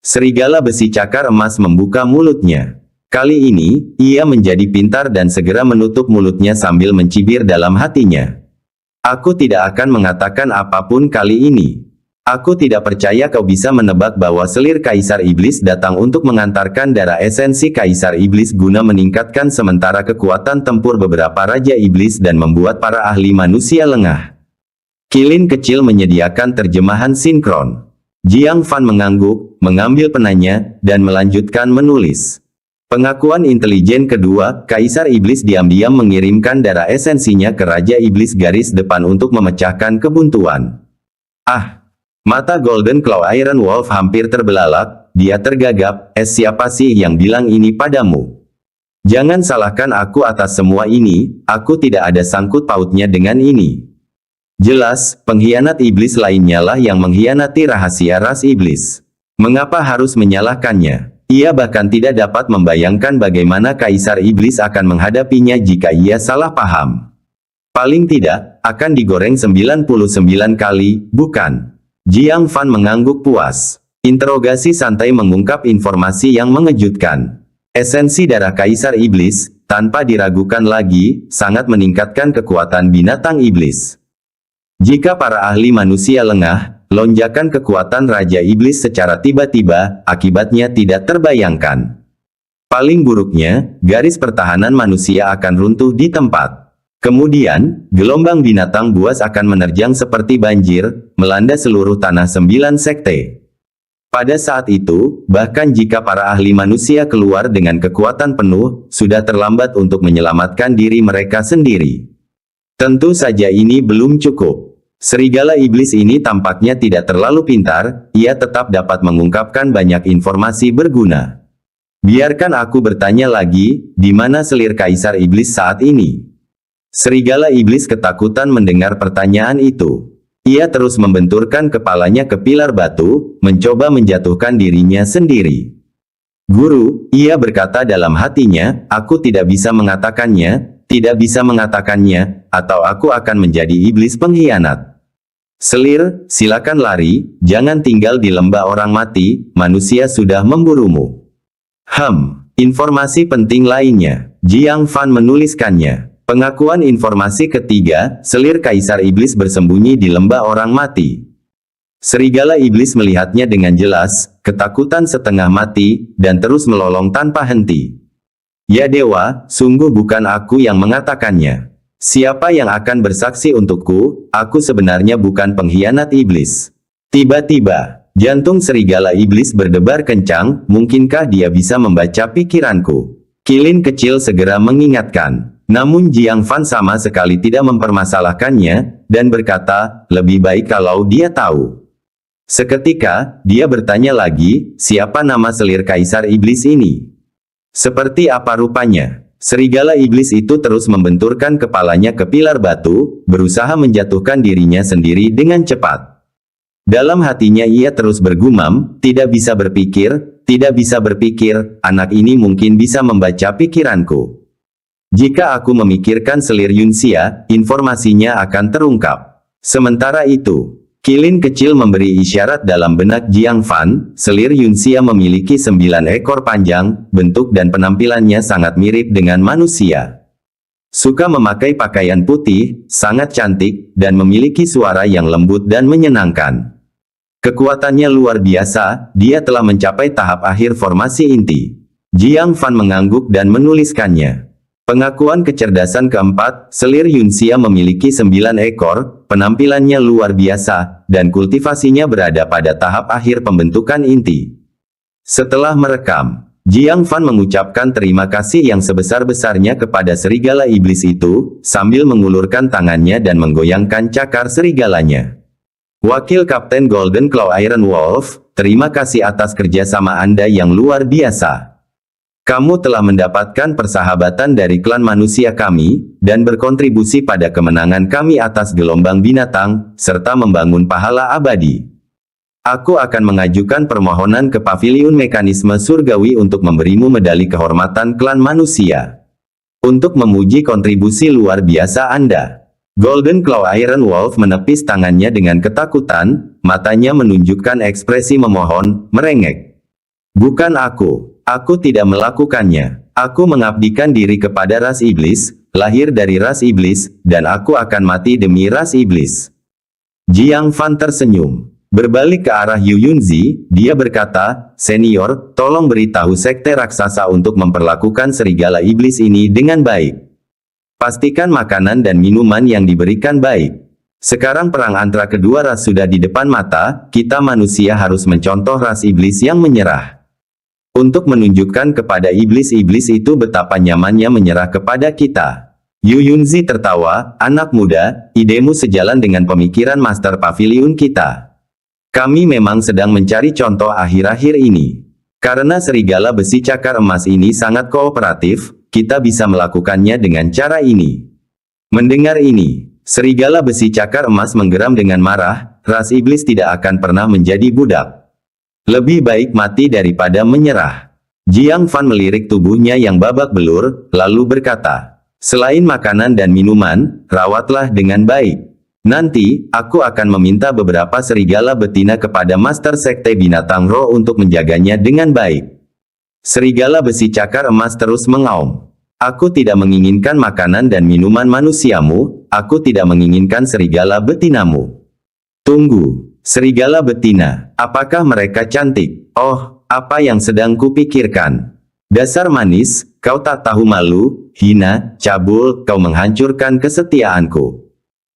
Serigala besi cakar emas membuka mulutnya. Kali ini, ia menjadi pintar dan segera menutup mulutnya sambil mencibir dalam hatinya. Aku tidak akan mengatakan apapun kali ini. Aku tidak percaya kau bisa menebak bahwa selir Kaisar Iblis datang untuk mengantarkan darah esensi Kaisar Iblis guna meningkatkan sementara kekuatan tempur beberapa Raja Iblis dan membuat para ahli manusia lengah. Kilin kecil menyediakan terjemahan sinkron. Jiang Fan mengangguk, mengambil penanya, dan melanjutkan menulis. Pengakuan intelijen kedua, Kaisar Iblis diam-diam mengirimkan darah esensinya ke Raja Iblis garis depan untuk memecahkan kebuntuan. Ah! Mata Golden Claw Iron Wolf hampir terbelalak, dia tergagap, siapa sih yang bilang ini padamu? Jangan salahkan aku atas semua ini, aku tidak ada sangkut pautnya dengan ini. Jelas, pengkhianat iblis lainnya lah yang mengkhianati rahasia ras iblis. Mengapa harus menyalahkannya? Ia bahkan tidak dapat membayangkan bagaimana Kaisar Iblis akan menghadapinya jika ia salah paham. Paling tidak, akan digoreng 99 kali, bukan? Jiang Fan mengangguk puas. Interogasi santai mengungkap informasi yang mengejutkan. Esensi darah Kaisar Iblis, tanpa diragukan lagi, sangat meningkatkan kekuatan binatang iblis. Jika para ahli manusia lengah, lonjakan kekuatan Raja Iblis secara tiba-tiba, akibatnya tidak terbayangkan. Paling buruknya, garis pertahanan manusia akan runtuh di tempat. Kemudian, gelombang binatang buas akan menerjang seperti banjir, melanda seluruh tanah 9 sekte. Pada saat itu, bahkan jika para ahli manusia keluar dengan kekuatan penuh, sudah terlambat untuk menyelamatkan diri mereka sendiri. Tentu saja ini belum cukup. Serigala iblis ini tampaknya tidak terlalu pintar, ia tetap dapat mengungkapkan banyak informasi berguna. Biarkan aku bertanya lagi, di mana selir Kaisar Iblis saat ini? Serigala iblis ketakutan mendengar pertanyaan itu. Ia terus membenturkan kepalanya ke pilar batu, mencoba menjatuhkan dirinya sendiri. Guru, ia berkata dalam hatinya, aku tidak bisa mengatakannya, atau aku akan menjadi iblis pengkhianat. Selir, silakan lari, jangan tinggal di lembah orang mati, manusia sudah memburumu. Informasi penting lainnya, Jiang Fan menuliskannya. Pengakuan informasi ketiga, selir Kaisar Iblis bersembunyi di lembah orang mati. Serigala Iblis melihatnya dengan jelas, ketakutan setengah mati, dan terus melolong tanpa henti. Ya dewa, sungguh bukan aku yang mengatakannya. Siapa yang akan bersaksi untukku, aku sebenarnya bukan pengkhianat iblis. Tiba-tiba, jantung serigala iblis berdebar kencang, mungkinkah dia bisa membaca pikiranku? Kilin kecil segera mengingatkan. Namun Jiang Fan sama sekali tidak mempermasalahkannya, dan berkata, lebih baik kalau dia tahu. Seketika, dia bertanya lagi, siapa nama selir Kaisar Iblis ini? Seperti apa rupanya? Serigala Iblis itu terus membenturkan kepalanya ke pilar batu, berusaha menjatuhkan dirinya sendiri dengan cepat. Dalam hatinya ia terus bergumam, tidak bisa berpikir, anak ini mungkin bisa membaca pikiranku. Jika aku memikirkan selir Yunxia, informasinya akan terungkap. Sementara itu, Kilin kecil memberi isyarat dalam benak Jiang Fan, selir Yunxia memiliki 9 ekor panjang, bentuk dan penampilannya sangat mirip dengan manusia. Suka memakai pakaian putih, sangat cantik, dan memiliki suara yang lembut dan menyenangkan. Kekuatannya luar biasa, dia telah mencapai tahap akhir formasi inti. Jiang Fan mengangguk dan menuliskannya. Pengakuan kecerdasan keempat, selir Yunxia memiliki 9 ekor, penampilannya luar biasa, dan kultivasinya berada pada tahap akhir pembentukan inti. Setelah merekam, Jiang Fan mengucapkan terima kasih yang sebesar-besarnya kepada serigala iblis itu, sambil mengulurkan tangannya dan menggoyangkan cakar serigalanya. Wakil Kapten Golden Claw Iron Wolf, terima kasih atas kerjasama Anda yang luar biasa. Kamu telah mendapatkan persahabatan dari klan manusia kami, dan berkontribusi pada kemenangan kami atas gelombang binatang, serta membangun pahala abadi. Aku akan mengajukan permohonan ke Paviliun Mekanisme Surgawi untuk memberimu medali kehormatan klan manusia. Untuk memuji kontribusi luar biasa Anda. Golden Claw Iron Wolf menepis tangannya dengan ketakutan, matanya menunjukkan ekspresi memohon, merengek. Bukan aku tidak melakukannya. Aku mengabdikan diri kepada ras iblis, lahir dari ras iblis, dan aku akan mati demi ras iblis. Jiang Fan tersenyum. Berbalik ke arah Yu Yunzi, dia berkata, "Senior, tolong beritahu sekte raksasa untuk memperlakukan serigala iblis ini dengan baik. Pastikan makanan dan minuman yang diberikan baik. Sekarang perang antara kedua ras sudah di depan mata, kita manusia harus mencontoh ras iblis yang menyerah. Untuk menunjukkan kepada iblis-iblis itu betapa nyamannya menyerah kepada kita." Yu Yunzi tertawa, "Anak muda, idemu sejalan dengan pemikiran Master Paviliun kita. Kami memang sedang mencari contoh akhir-akhir ini. Karena serigala besi cakar emas ini sangat kooperatif, kita bisa melakukannya dengan cara ini." Mendengar ini, serigala besi cakar emas menggeram dengan marah, ras iblis tidak akan pernah menjadi budak. Lebih baik mati daripada menyerah. Jiang Fan melirik tubuhnya yang babak belur, lalu berkata, "Selain makanan dan minuman, rawatlah dengan baik. Nanti, aku akan meminta beberapa serigala betina kepada Master Sekte Binatang Roh untuk menjaganya dengan baik." Serigala besi cakar emas terus mengaum. "Aku tidak menginginkan makanan dan minuman manusiamu, aku tidak menginginkan serigala betinamu." "Tunggu, serigala betina, apakah mereka cantik? Oh, apa yang sedang kupikirkan. Dasar manis, kau tak tahu malu, hina, cabul, kau menghancurkan kesetiaanku."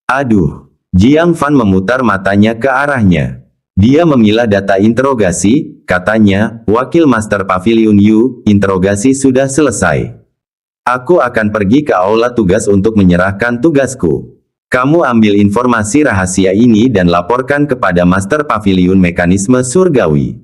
Aduh, Jiang Fan memutar matanya ke arahnya. Dia memilah data interogasi, katanya, "Wakil Master Paviliun Yu, interogasi sudah selesai. Aku akan pergi ke aula tugas untuk menyerahkan tugasku. Kamu ambil informasi rahasia ini dan laporkan kepada Master Paviliun Mekanisme Surgawi.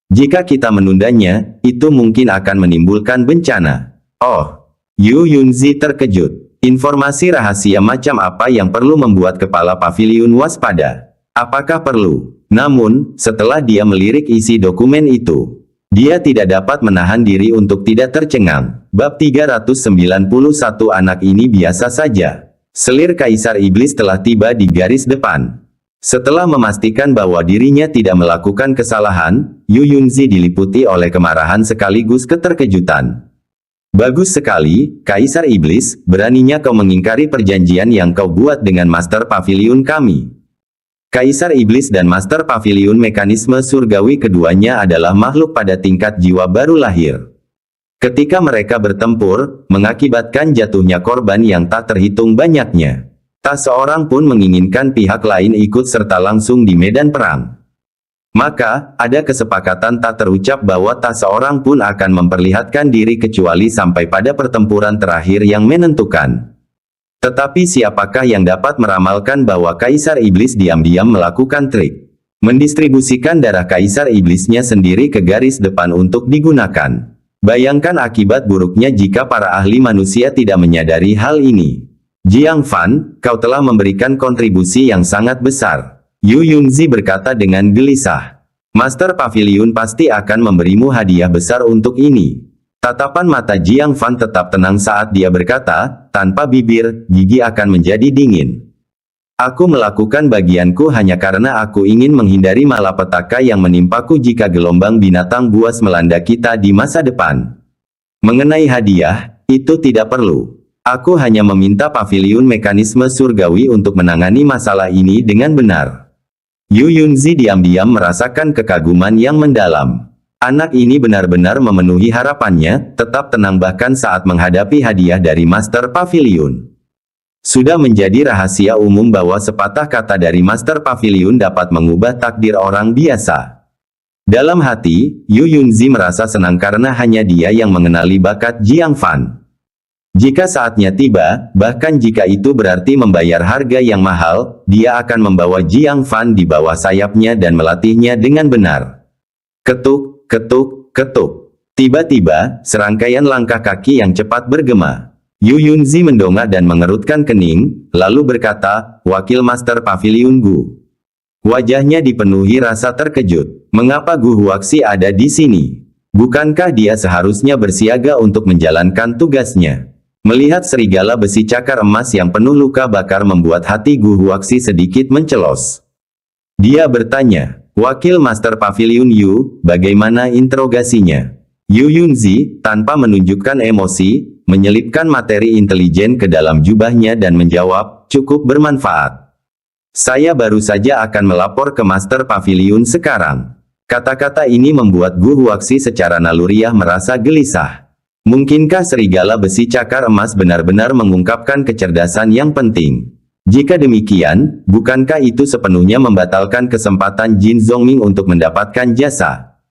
Jika kita menundanya, itu mungkin akan menimbulkan bencana." Oh, Yu Yunzi terkejut. Informasi rahasia macam apa yang perlu membuat kepala paviliun waspada? Apakah perlu? Namun, setelah dia melirik isi dokumen itu, dia tidak dapat menahan diri untuk tidak tercengang. Bab 391 anak ini biasa saja. Selir Kaisar Iblis telah tiba di garis depan. Setelah memastikan bahwa dirinya tidak melakukan kesalahan, Yu Yunzi diliputi oleh kemarahan sekaligus keterkejutan. "Bagus sekali, Kaisar Iblis, beraninya kau mengingkari perjanjian yang kau buat dengan Master Paviliun kami." Kaisar Iblis dan Master Paviliun Mekanisme Surgawi keduanya adalah makhluk pada tingkat jiwa baru lahir. Ketika mereka bertempur, mengakibatkan jatuhnya korban yang tak terhitung banyaknya. Tak seorang pun menginginkan pihak lain ikut serta langsung di medan perang. Maka, ada kesepakatan tak terucap bahwa tak seorang pun akan memperlihatkan diri kecuali sampai pada pertempuran terakhir yang menentukan. Tetapi siapakah yang dapat meramalkan bahwa Kaisar Iblis diam-diam melakukan trik? Mendistribusikan darah Kaisar Iblisnya sendiri ke garis depan untuk digunakan. Bayangkan akibat buruknya jika para ahli manusia tidak menyadari hal ini. Jiang Fan, kau telah memberikan kontribusi yang sangat besar. Yu Yunzi berkata dengan gelisah. Master Paviliun pasti akan memberimu hadiah besar untuk ini. Tatapan mata Jiang Fan tetap tenang saat dia berkata, tanpa bibir, gigi akan menjadi dingin. Aku melakukan bagianku hanya karena aku ingin menghindari malapetaka yang menimpaku jika gelombang binatang buas melanda kita di masa depan. Mengenai hadiah, itu tidak perlu. Aku hanya meminta Paviliun Mekanisme Surgawi untuk menangani masalah ini dengan benar. Yu Yunzi diam-diam merasakan kekaguman yang mendalam. Anak ini benar-benar memenuhi harapannya, tetap tenang bahkan saat menghadapi hadiah dari Master Paviliun. Sudah menjadi rahasia umum bahwa sepatah kata dari Master Paviliun dapat mengubah takdir orang biasa. Dalam hati, Yu Yunzi merasa senang karena hanya dia yang mengenali bakat Jiang Fan. Jika saatnya tiba, bahkan jika itu berarti membayar harga yang mahal, dia akan membawa Jiang Fan di bawah sayapnya dan melatihnya dengan benar. Ketuk, ketuk, ketuk. Tiba-tiba, serangkaian langkah kaki yang cepat bergema. Yu Yunzi mendongak dan mengerutkan kening, lalu berkata, "Wakil Master Pavilion Gu." Wajahnya dipenuhi rasa terkejut. Mengapa Gu Huaxi ada di sini? Bukankah dia seharusnya bersiaga untuk menjalankan tugasnya? Melihat serigala besi cakar emas yang penuh luka bakar membuat hati Gu Huaxi sedikit mencelos. Dia bertanya, "Wakil Master Pavilion Yu, bagaimana interogasinya?" Yu Yunzi, tanpa menunjukkan emosi, menyelipkan materi intelijen ke dalam jubahnya dan menjawab, "Cukup bermanfaat. Saya baru saja akan melapor ke Master Pavilion sekarang." Kata-kata ini membuat Gu Huaxi secara naluriah merasa gelisah. Mungkinkah serigala besi cakar emas benar-benar mengungkapkan kecerdasan yang penting? Jika demikian, bukankah itu sepenuhnya membatalkan kesempatan Jin Zongming untuk mendapatkan jasa?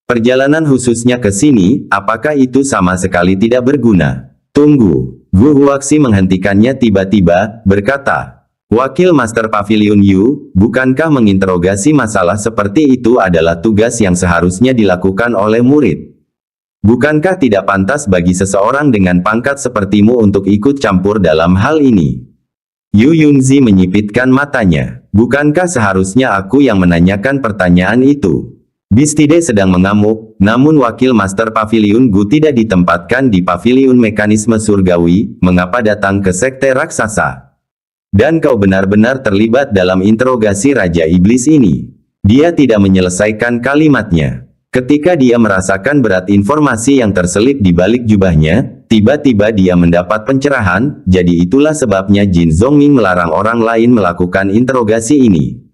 Perjalanan khususnya ke sini, apakah itu sama sekali tidak berguna? Tunggu. Gu Huaxi menghentikannya tiba-tiba, berkata, "Wakil Master Pavilion Yu, bukankah menginterogasi masalah seperti itu adalah tugas yang seharusnya dilakukan oleh murid? Bukankah tidak pantas bagi seseorang dengan pangkat sepertimu untuk ikut campur dalam hal ini?" Yu Yunzi menyipitkan matanya. "Bukankah seharusnya aku yang menanyakan pertanyaan itu?" Bistide sedang mengamuk, namun Wakil Master Pavilion Gu tidak ditempatkan di Pavilion Mekanisme Surgawi, mengapa datang ke Sekte Raksasa? Dan kau benar-benar terlibat dalam interogasi Raja Iblis ini. Dia tidak menyelesaikan kalimatnya. Ketika dia merasakan berat informasi yang terselip di balik jubahnya, tiba-tiba dia mendapat pencerahan, jadi itulah sebabnya Jin Zongming melarang orang lain melakukan interogasi ini.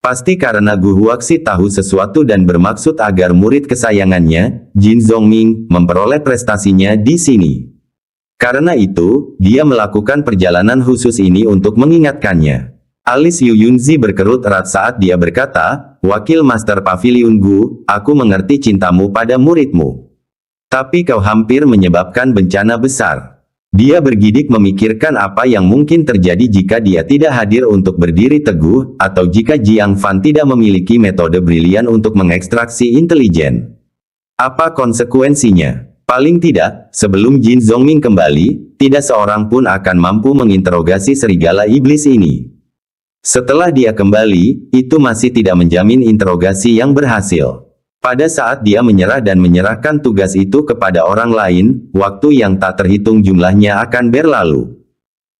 Pasti karena Gu Huaxi tahu sesuatu dan bermaksud agar murid kesayangannya, Jin Zongming, memperoleh prestasinya di sini. Karena itu, dia melakukan perjalanan khusus ini untuk mengingatkannya. Alis Yu Yunzi berkerut erat saat dia berkata, "Wakil Master Pavilion Gu, aku mengerti cintamu pada muridmu. Tapi kau hampir menyebabkan bencana besar." Dia bergidik memikirkan apa yang mungkin terjadi jika dia tidak hadir untuk berdiri teguh, atau jika Jiang Fan tidak memiliki metode brilian untuk mengekstraksi intelijen. Apa konsekuensinya? Paling tidak, sebelum Jin Zongming kembali, tidak seorang pun akan mampu menginterogasi serigala iblis ini. Setelah dia kembali, itu masih tidak menjamin interogasi yang berhasil. Pada saat dia menyerah dan menyerahkan tugas itu kepada orang lain, waktu yang tak terhitung jumlahnya akan berlalu.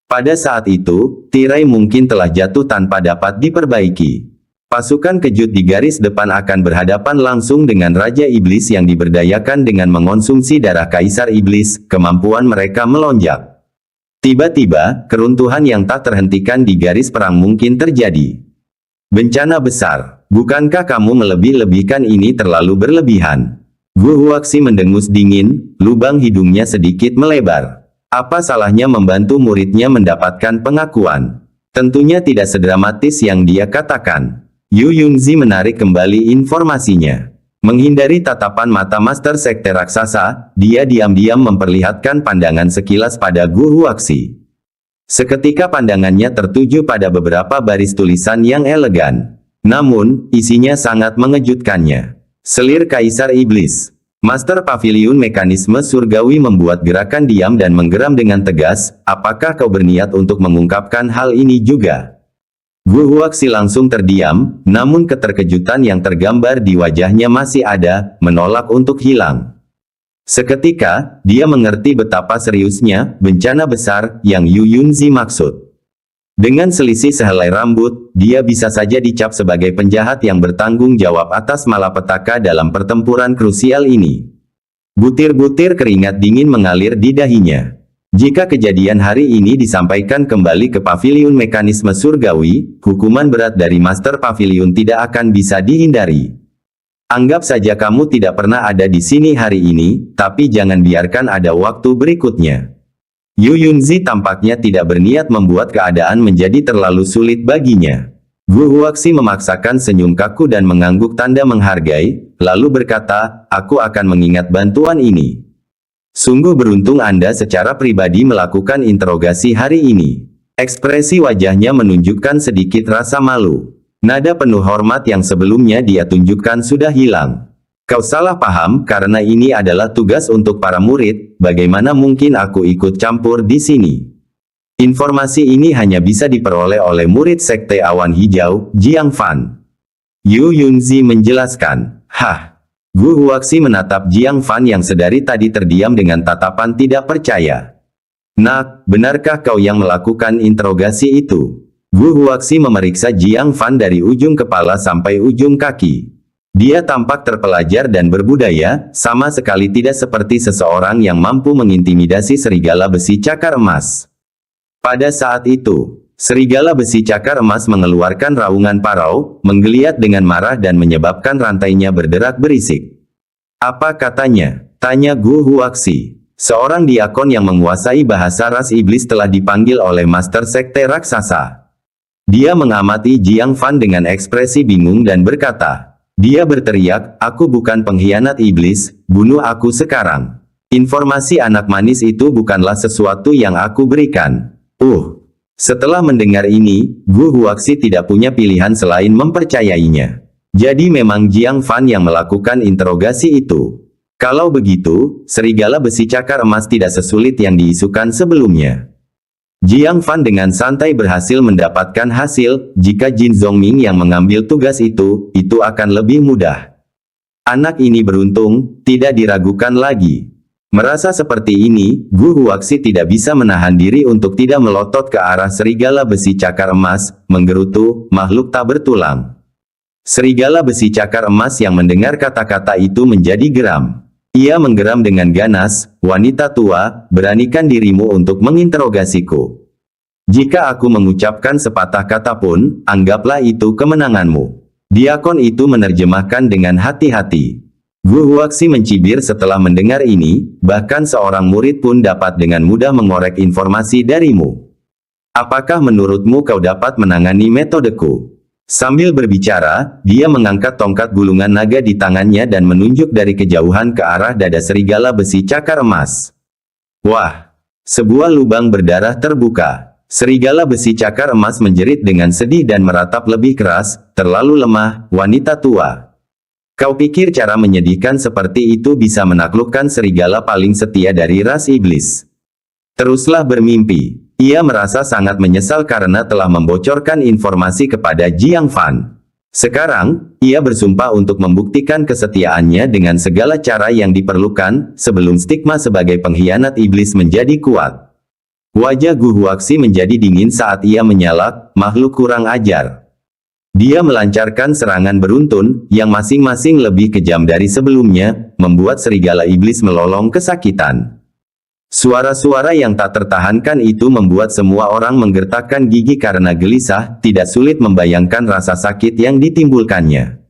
Pada saat itu, tirai mungkin telah jatuh tanpa dapat diperbaiki. Pasukan kejut di garis depan akan berhadapan langsung dengan Raja Iblis yang diberdayakan dengan mengonsumsi darah Kaisar Iblis, kemampuan mereka melonjak. Tiba-tiba, keruntuhan yang tak terhentikan di garis perang mungkin terjadi. Bencana besar. Bukankah kamu melebih-lebihkan ini terlalu berlebihan? Gu Huaxi mendengus dingin, lubang hidungnya sedikit melebar. Apa salahnya membantu muridnya mendapatkan pengakuan? Tentunya tidak sedramatis yang dia katakan. Yu Yunzi menarik kembali informasinya. Menghindari tatapan mata Master Sekte Raksasa, dia diam-diam memperlihatkan pandangan sekilas pada Gu Huaxi. Seketika pandangannya tertuju pada beberapa baris tulisan yang elegan. Namun, isinya sangat mengejutkannya. Selir Kaisar Iblis. Master Pavilion Mekanisme Surgawi membuat gerakan diam dan menggeram dengan tegas, apakah kau berniat untuk mengungkapkan hal ini juga? Gu Huaxi langsung terdiam, namun keterkejutan yang tergambar di wajahnya masih ada, menolak untuk hilang. Seketika, dia mengerti betapa seriusnya bencana besar yang Yu Yunzi maksud. Dengan selisih sehelai rambut, dia bisa saja dicap sebagai penjahat yang bertanggung jawab atas malapetaka dalam pertempuran krusial ini. Butir-butir keringat dingin mengalir di dahinya. Jika kejadian hari ini disampaikan kembali ke Pavilion Mekanisme Surgawi, hukuman berat dari Master Pavilion tidak akan bisa dihindari. Anggap saja kamu tidak pernah ada di sini hari ini, tapi jangan biarkan ada waktu berikutnya. Yu Yunzi tampaknya tidak berniat membuat keadaan menjadi terlalu sulit baginya. Gu Huaxi memaksakan senyum kaku dan mengangguk tanda menghargai, lalu berkata, aku akan mengingat bantuan ini. Sungguh beruntung Anda secara pribadi melakukan interogasi hari ini. Ekspresi wajahnya menunjukkan sedikit rasa malu. Nada penuh hormat yang sebelumnya dia tunjukkan sudah hilang. Kau salah paham, karena ini adalah tugas untuk para murid, bagaimana mungkin aku ikut campur di sini? Informasi ini hanya bisa diperoleh oleh murid Sekte Awan Hijau, Jiang Fan. Yu Yunzi menjelaskan. Hah? Gu Huaxi menatap Jiang Fan yang sedari tadi terdiam dengan tatapan tidak percaya. Nak, benarkah kau yang melakukan interogasi itu? Gu Huaxi memeriksa Jiang Fan dari ujung kepala sampai ujung kaki. Dia tampak terpelajar dan berbudaya, sama sekali tidak seperti seseorang yang mampu mengintimidasi serigala besi cakar emas. Pada saat itu, serigala besi cakar emas mengeluarkan raungan parau, menggeliat dengan marah dan menyebabkan rantainya berderak berisik. Apa katanya? Tanya Gu Huaxi. Seorang diakon yang menguasai bahasa ras iblis telah dipanggil oleh Master Sekte Raksasa. Dia mengamati Jiang Fan dengan ekspresi bingung dan berkata, dia berteriak, aku bukan pengkhianat iblis, bunuh aku sekarang. Informasi anak manis itu bukanlah sesuatu yang aku berikan. Setelah mendengar ini, Gu Huaxi tidak punya pilihan selain mempercayainya. Jadi memang Jiang Fan yang melakukan interogasi itu. Kalau begitu, serigala besi cakar emas tidak sesulit yang diisukan sebelumnya. Jiang Fan dengan santai berhasil mendapatkan hasil, jika Jin Zongming yang mengambil tugas itu akan lebih mudah. Anak ini beruntung, tidak diragukan lagi. Merasa seperti ini, Gu Huaxi tidak bisa menahan diri untuk tidak melotot ke arah serigala besi cakar emas, menggerutu, makhluk tak bertulang. Serigala besi cakar emas yang mendengar kata-kata itu menjadi geram. Ia menggeram dengan ganas, wanita tua, beranikan dirimu untuk menginterogasiku. Jika aku mengucapkan sepatah kata pun, anggaplah itu kemenanganmu. Diakon itu menerjemahkan dengan hati-hati. Gu Huaxi mencibir setelah mendengar ini, bahkan seorang murid pun dapat dengan mudah mengorek informasi darimu. Apakah menurutmu kau dapat menangani metodeku? Sambil berbicara, dia mengangkat tongkat gulungan naga di tangannya dan menunjuk dari kejauhan ke arah dada serigala besi cakar emas. Wah! Sebuah lubang berdarah terbuka. Serigala besi cakar emas menjerit dengan sedih dan meratap lebih keras, terlalu lemah, wanita tua. Kau pikir cara menyedihkan seperti itu bisa menaklukkan serigala paling setia dari ras iblis? Teruslah bermimpi. Ia merasa sangat menyesal karena telah membocorkan informasi kepada Jiang Fan. Sekarang, ia bersumpah untuk membuktikan kesetiaannya dengan segala cara yang diperlukan, sebelum stigma sebagai pengkhianat iblis menjadi kuat. Wajah Gu Huaxi menjadi dingin saat ia menyalak, makhluk kurang ajar. Dia melancarkan serangan beruntun, yang masing-masing lebih kejam dari sebelumnya, membuat serigala iblis melolong kesakitan. Suara-suara yang tak tertahankan itu membuat semua orang menggertakkan gigi karena gelisah, tidak sulit membayangkan rasa sakit yang ditimbulkannya.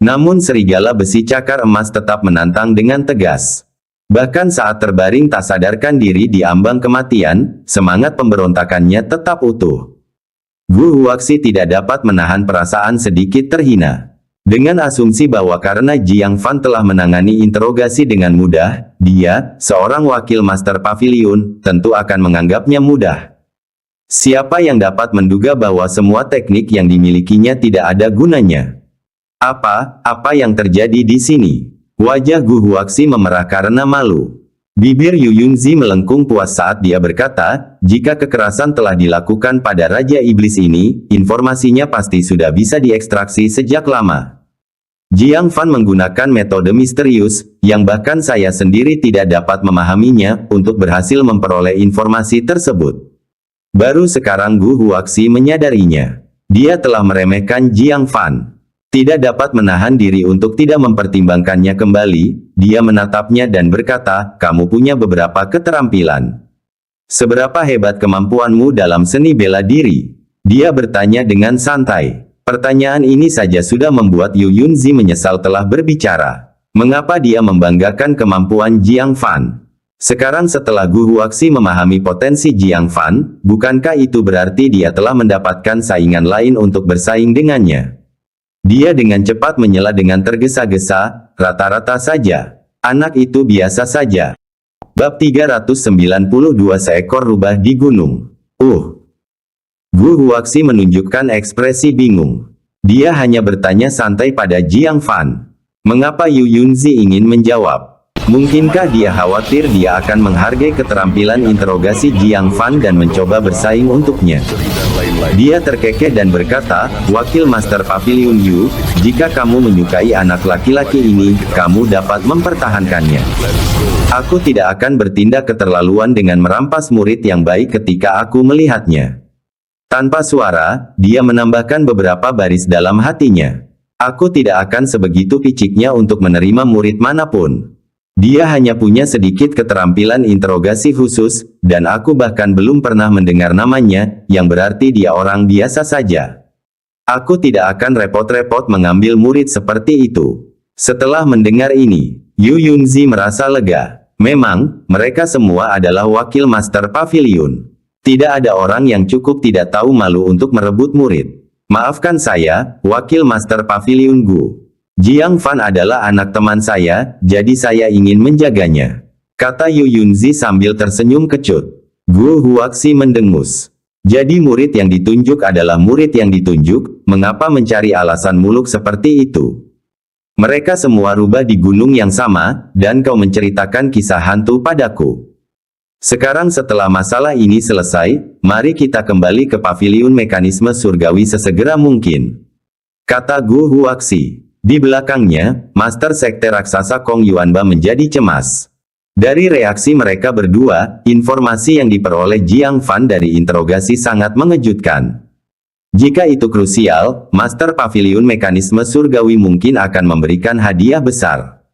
Namun serigala besi cakar emas tetap menantang dengan tegas. Bahkan saat terbaring tak sadarkan diri di ambang kematian, semangat pemberontakannya tetap utuh. Gu Huaxi tidak dapat menahan perasaan sedikit terhina. Dengan asumsi bahwa karena Jiang Fan telah menangani interogasi dengan mudah, dia, seorang wakil Master Pavilion, tentu akan menganggapnya mudah. Siapa yang dapat menduga bahwa semua teknik yang dimilikinya tidak ada gunanya? Apa yang terjadi di sini? Wajah Gu Huaxi memerah karena malu. Bibir Yu Yunzi melengkung puas saat dia berkata, jika kekerasan telah dilakukan pada Raja Iblis ini, informasinya pasti sudah bisa diekstraksi sejak lama. Jiang Fan menggunakan metode misterius, yang bahkan saya sendiri tidak dapat memahaminya, untuk berhasil memperoleh informasi tersebut. Baru sekarang Gu Huaxi menyadarinya. Dia telah meremehkan Jiang Fan. Tidak dapat menahan diri untuk tidak mempertimbangkannya kembali, dia menatapnya dan berkata, kamu punya beberapa keterampilan. Seberapa hebat kemampuanmu dalam seni bela diri? Dia bertanya dengan santai. Pertanyaan ini saja sudah membuat Yu Yunzi menyesal telah berbicara. Mengapa dia membanggakan kemampuan Jiang Fan? Sekarang setelah Gu Huaxi memahami potensi Jiang Fan, bukankah itu berarti dia telah mendapatkan saingan lain untuk bersaing dengannya? Dia dengan cepat menyela dengan tergesa-gesa, rata-rata saja. Anak itu biasa saja. Bab 392 seekor rubah di gunung. Gu Huaxi menunjukkan ekspresi bingung. Dia hanya bertanya santai pada Jiang Fan. Mengapa Yu Yunzi ingin menjawab? Mungkinkah dia khawatir dia akan menghargai keterampilan interogasi Jiang Fan dan mencoba bersaing untuknya? Dia terkekeh dan berkata, "Wakil Master Pavilion Yu, jika kamu menyukai anak laki-laki ini, kamu dapat mempertahankannya. Aku tidak akan bertindak keterlaluan dengan merampas murid yang baik ketika aku melihatnya." Tanpa suara, dia menambahkan beberapa baris dalam hatinya. "Aku tidak akan sebegitu piciknya untuk menerima murid manapun. Dia hanya punya sedikit keterampilan interogasi khusus, dan aku bahkan belum pernah mendengar namanya, yang berarti dia orang biasa saja. Aku tidak akan repot-repot mengambil murid seperti itu." Setelah mendengar ini, Yu Yunzi merasa lega. Memang, mereka semua adalah wakil Master Pavilion. Tidak ada orang yang cukup tidak tahu malu untuk merebut murid. "Maafkan saya, wakil Master Pavilion Gu. Jiang Fan adalah anak teman saya, jadi saya ingin menjaganya," kata Yu Yunzi sambil tersenyum kecut. Gu Huaxi mendengus. Jadi murid yang ditunjuk adalah murid yang ditunjuk, mengapa mencari alasan muluk seperti itu? Mereka semua rubah di gunung yang sama, dan kau menceritakan kisah hantu padaku. Sekarang setelah masalah ini selesai, mari kita kembali ke paviliun mekanisme surgawi sesegera mungkin, kata Gu Huaxi. Di belakangnya, Master Sekte Raksasa Kong Yuanba menjadi cemas. Dari reaksi mereka berdua, informasi yang diperoleh Jiang Fan dari interogasi sangat mengejutkan. Jika itu krusial, Master Paviliun Mekanisme Surgawi mungkin akan memberikan hadiah besar.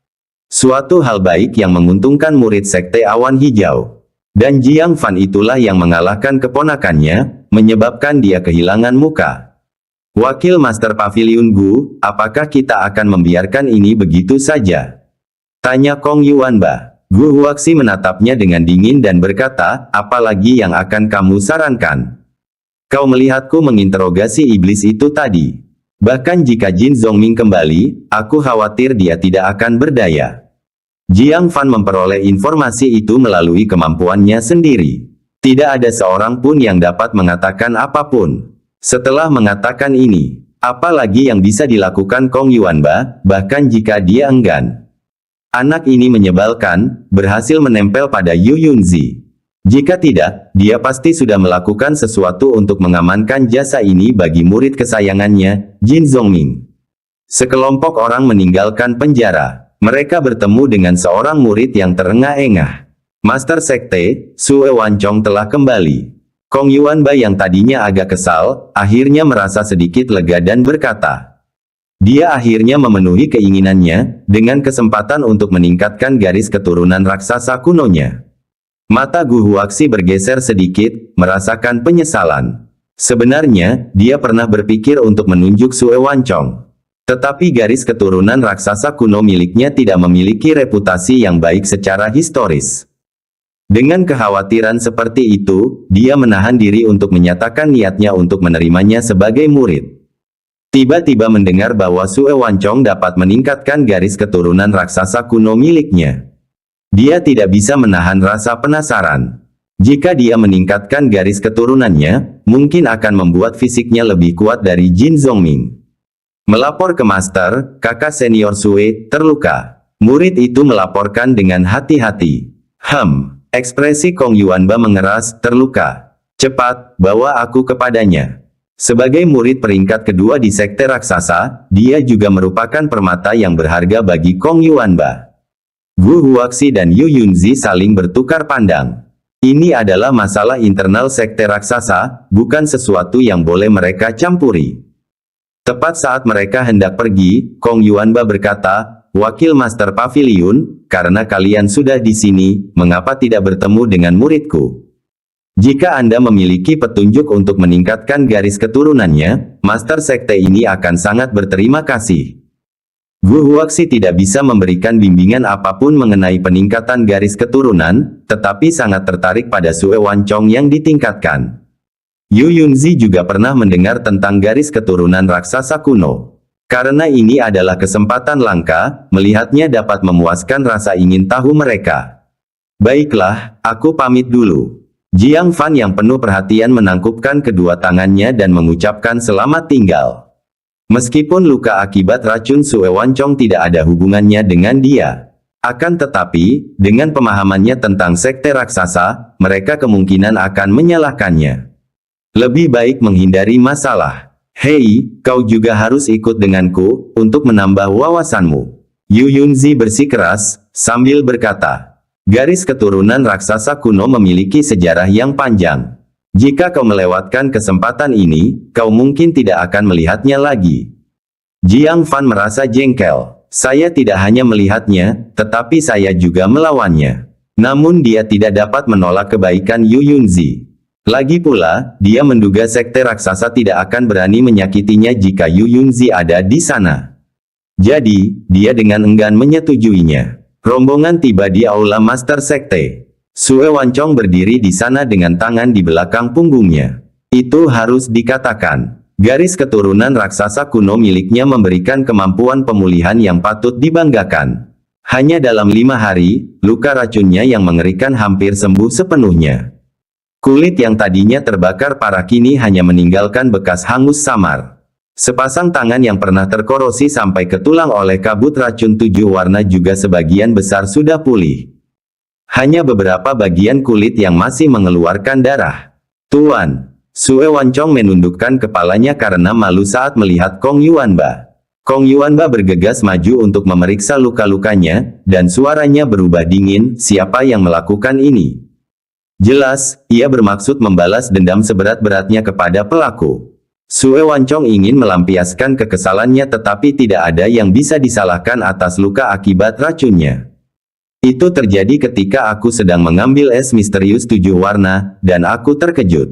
Suatu hal baik yang menguntungkan murid Sekte Awan Hijau. Dan Jiang Fan itulah yang mengalahkan keponakannya, menyebabkan dia kehilangan muka. Wakil Master Pavilion Gu, apakah kita akan membiarkan ini begitu saja? Tanya Kong Yuanba. Gu Huaxi menatapnya dengan dingin dan berkata, apalagi yang akan kamu sarankan? Kau melihatku menginterogasi iblis itu tadi. Bahkan jika Jin Zongming kembali, aku khawatir dia tidak akan berdaya. Jiang Fan memperoleh informasi itu melalui kemampuannya sendiri. Tidak ada seorang pun yang dapat mengatakan apapun. Setelah mengatakan ini, apa lagi yang bisa dilakukan Kong Yuanba, bahkan jika dia enggan? Anak ini menyebalkan, berhasil menempel pada Yu Yunzi. Jika tidak, dia pasti sudah melakukan sesuatu untuk mengamankan jasa ini bagi murid kesayangannya, Jin Zongming. Sekelompok orang meninggalkan penjara. Mereka bertemu dengan seorang murid yang terengah-engah. Master Sekte, Sue Wancong telah kembali. Kong Yuanba yang tadinya agak kesal, akhirnya merasa sedikit lega dan berkata. Dia akhirnya memenuhi keinginannya, dengan kesempatan untuk meningkatkan garis keturunan raksasa kunonya. Mata Gu Huaxi bergeser sedikit, merasakan penyesalan. Sebenarnya, dia pernah berpikir untuk menunjuk Sue Wancong. Tetapi garis keturunan raksasa kuno miliknya tidak memiliki reputasi yang baik secara historis. Dengan kekhawatiran seperti itu, dia menahan diri untuk menyatakan niatnya untuk menerimanya sebagai murid. Tiba-tiba mendengar bahwa Sue Wancong dapat meningkatkan garis keturunan raksasa kuno miliknya. Dia tidak bisa menahan rasa penasaran. Jika dia meningkatkan garis keturunannya, mungkin akan membuat fisiknya lebih kuat dari Jin Zongming. Melapor ke Master, kakak senior Sue, terluka. Murid itu melaporkan dengan hati-hati. Ekspresi Kong Yuanba mengeras, terluka. Cepat, bawa aku kepadanya. Sebagai murid peringkat kedua di Sekte Raksasa, dia juga merupakan permata yang berharga bagi Kong Yuanba. Gu Huaxi dan Yu Yunzi saling bertukar pandang. Ini adalah masalah internal Sekte Raksasa, bukan sesuatu yang boleh mereka campuri. Tepat saat mereka hendak pergi, Kong Yuanba berkata, Wakil Master Pavilion, karena kalian sudah di sini, mengapa tidak bertemu dengan muridku? Jika Anda memiliki petunjuk untuk meningkatkan garis keturunannya, Master Sekte ini akan sangat berterima kasih. Gu Huaxi tidak bisa memberikan bimbingan apapun mengenai peningkatan garis keturunan, tetapi sangat tertarik pada Sue Wancong yang ditingkatkan. Yu Yunzi juga pernah mendengar tentang garis keturunan raksasa kuno. Karena ini adalah kesempatan langka, melihatnya dapat memuaskan rasa ingin tahu mereka. Baiklah, aku pamit dulu. Jiang Fan yang penuh perhatian menangkupkan kedua tangannya dan mengucapkan selamat tinggal. Meskipun luka akibat racun Sue Wancong tidak ada hubungannya dengan dia. Akan tetapi, dengan pemahamannya tentang sekte raksasa, mereka kemungkinan akan menyalahkannya. Lebih baik menghindari masalah. Hei, kau juga harus ikut denganku, untuk menambah wawasanmu. Yu Yunzi bersikeras, sambil berkata, garis keturunan raksasa kuno memiliki sejarah yang panjang. Jika kau melewatkan kesempatan ini, kau mungkin tidak akan melihatnya lagi. Jiang Fan merasa jengkel. Saya tidak hanya melihatnya, tetapi saya juga melawannya. Namun dia tidak dapat menolak kebaikan Yu Yunzi. Lagi pula, dia menduga sekte raksasa tidak akan berani menyakitinya jika Yu Yunzi ada di sana. Jadi, dia dengan enggan menyetujuinya. Rombongan tiba di aula Master Sekte. Sue Wancong berdiri di sana dengan tangan di belakang punggungnya. Itu harus dikatakan. Garis keturunan raksasa kuno miliknya memberikan kemampuan pemulihan yang patut dibanggakan. Hanya dalam 5 hari, luka racunnya yang mengerikan hampir sembuh sepenuhnya. Kulit yang tadinya terbakar parah kini hanya meninggalkan bekas hangus samar. Sepasang tangan yang pernah terkorosi sampai ke tulang oleh kabut racun 7 warna juga sebagian besar sudah pulih. Hanya beberapa bagian kulit yang masih mengeluarkan darah. Tuan, Sue Wancong menundukkan kepalanya karena malu saat melihat Kong Yuanba. Kong Yuanba bergegas maju untuk memeriksa luka-lukanya, dan suaranya berubah dingin, siapa yang melakukan ini? Jelas, ia bermaksud membalas dendam seberat-beratnya kepada pelaku. Sue Wancong ingin melampiaskan kekesalannya tetapi tidak ada yang bisa disalahkan atas luka akibat racunnya. Itu terjadi ketika aku sedang mengambil es misterius 7 warna, dan aku terkejut.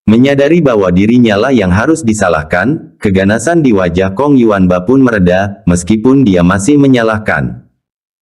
Menyadari bahwa dirinya lah yang harus disalahkan, keganasan di wajah Kong Yuanba pun mereda, meskipun dia masih menyalahkan.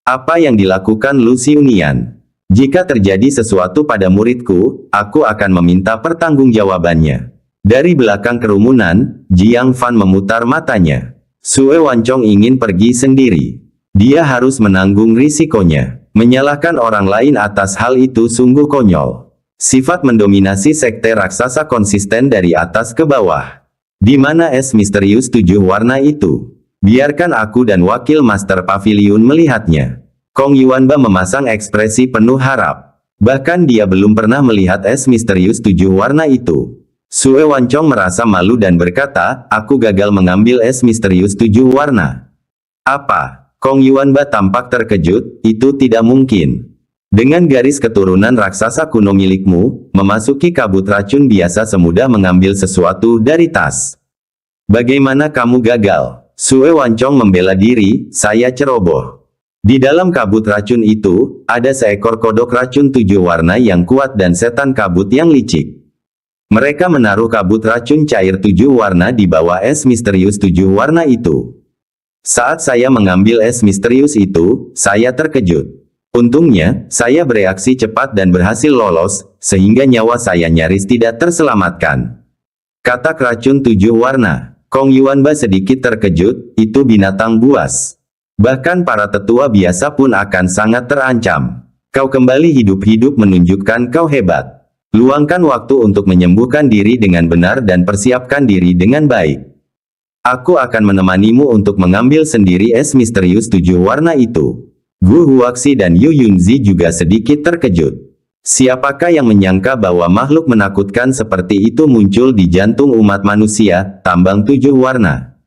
Apa yang dilakukan Lu Xiunian? Jika terjadi sesuatu pada muridku, aku akan meminta pertanggungjawabannya. Dari belakang kerumunan, Jiang Fan memutar matanya. Sue Wancong ingin pergi sendiri. Dia harus menanggung risikonya. Menyalahkan orang lain atas hal itu sungguh konyol. Sifat mendominasi sekte raksasa konsisten dari atas ke bawah. Di mana es misterius 7 warna itu? Biarkan aku dan wakil Master Pavilion melihatnya. Kong Yuanba memasang ekspresi penuh harap. Bahkan dia belum pernah melihat es misterius 7 warna itu. Sue Wancong merasa malu dan berkata, aku gagal mengambil es misterius 7 warna. Apa? Kong Yuanba tampak terkejut, itu tidak mungkin. Dengan garis keturunan raksasa kuno milikmu, memasuki kabut racun biasa semudah mengambil sesuatu dari tas. Bagaimana kamu gagal? Sue Wancong membela diri, saya ceroboh. Di dalam kabut racun itu, ada seekor kodok racun 7 warna yang kuat dan setan kabut yang licik. Mereka menaruh kabut racun cair 7 warna di bawah es misterius 7 warna itu. Saat saya mengambil es misterius itu, saya terkejut. Untungnya, saya bereaksi cepat dan berhasil lolos, sehingga nyawa saya nyaris tidak terselamatkan. Kata racun 7 warna. Kong Yuanba sedikit terkejut, itu binatang buas. Bahkan para tetua biasa pun akan sangat terancam. Kau kembali hidup-hidup menunjukkan kau hebat. Luangkan waktu untuk menyembuhkan diri dengan benar dan persiapkan diri dengan baik. Aku akan menemanimu untuk mengambil sendiri es misterius 7 warna itu. Gu Huaxi dan Yu Yunzi juga sedikit terkejut. Siapakah yang menyangka bahwa makhluk menakutkan seperti itu muncul di jantung umat manusia, tambang 7 warna.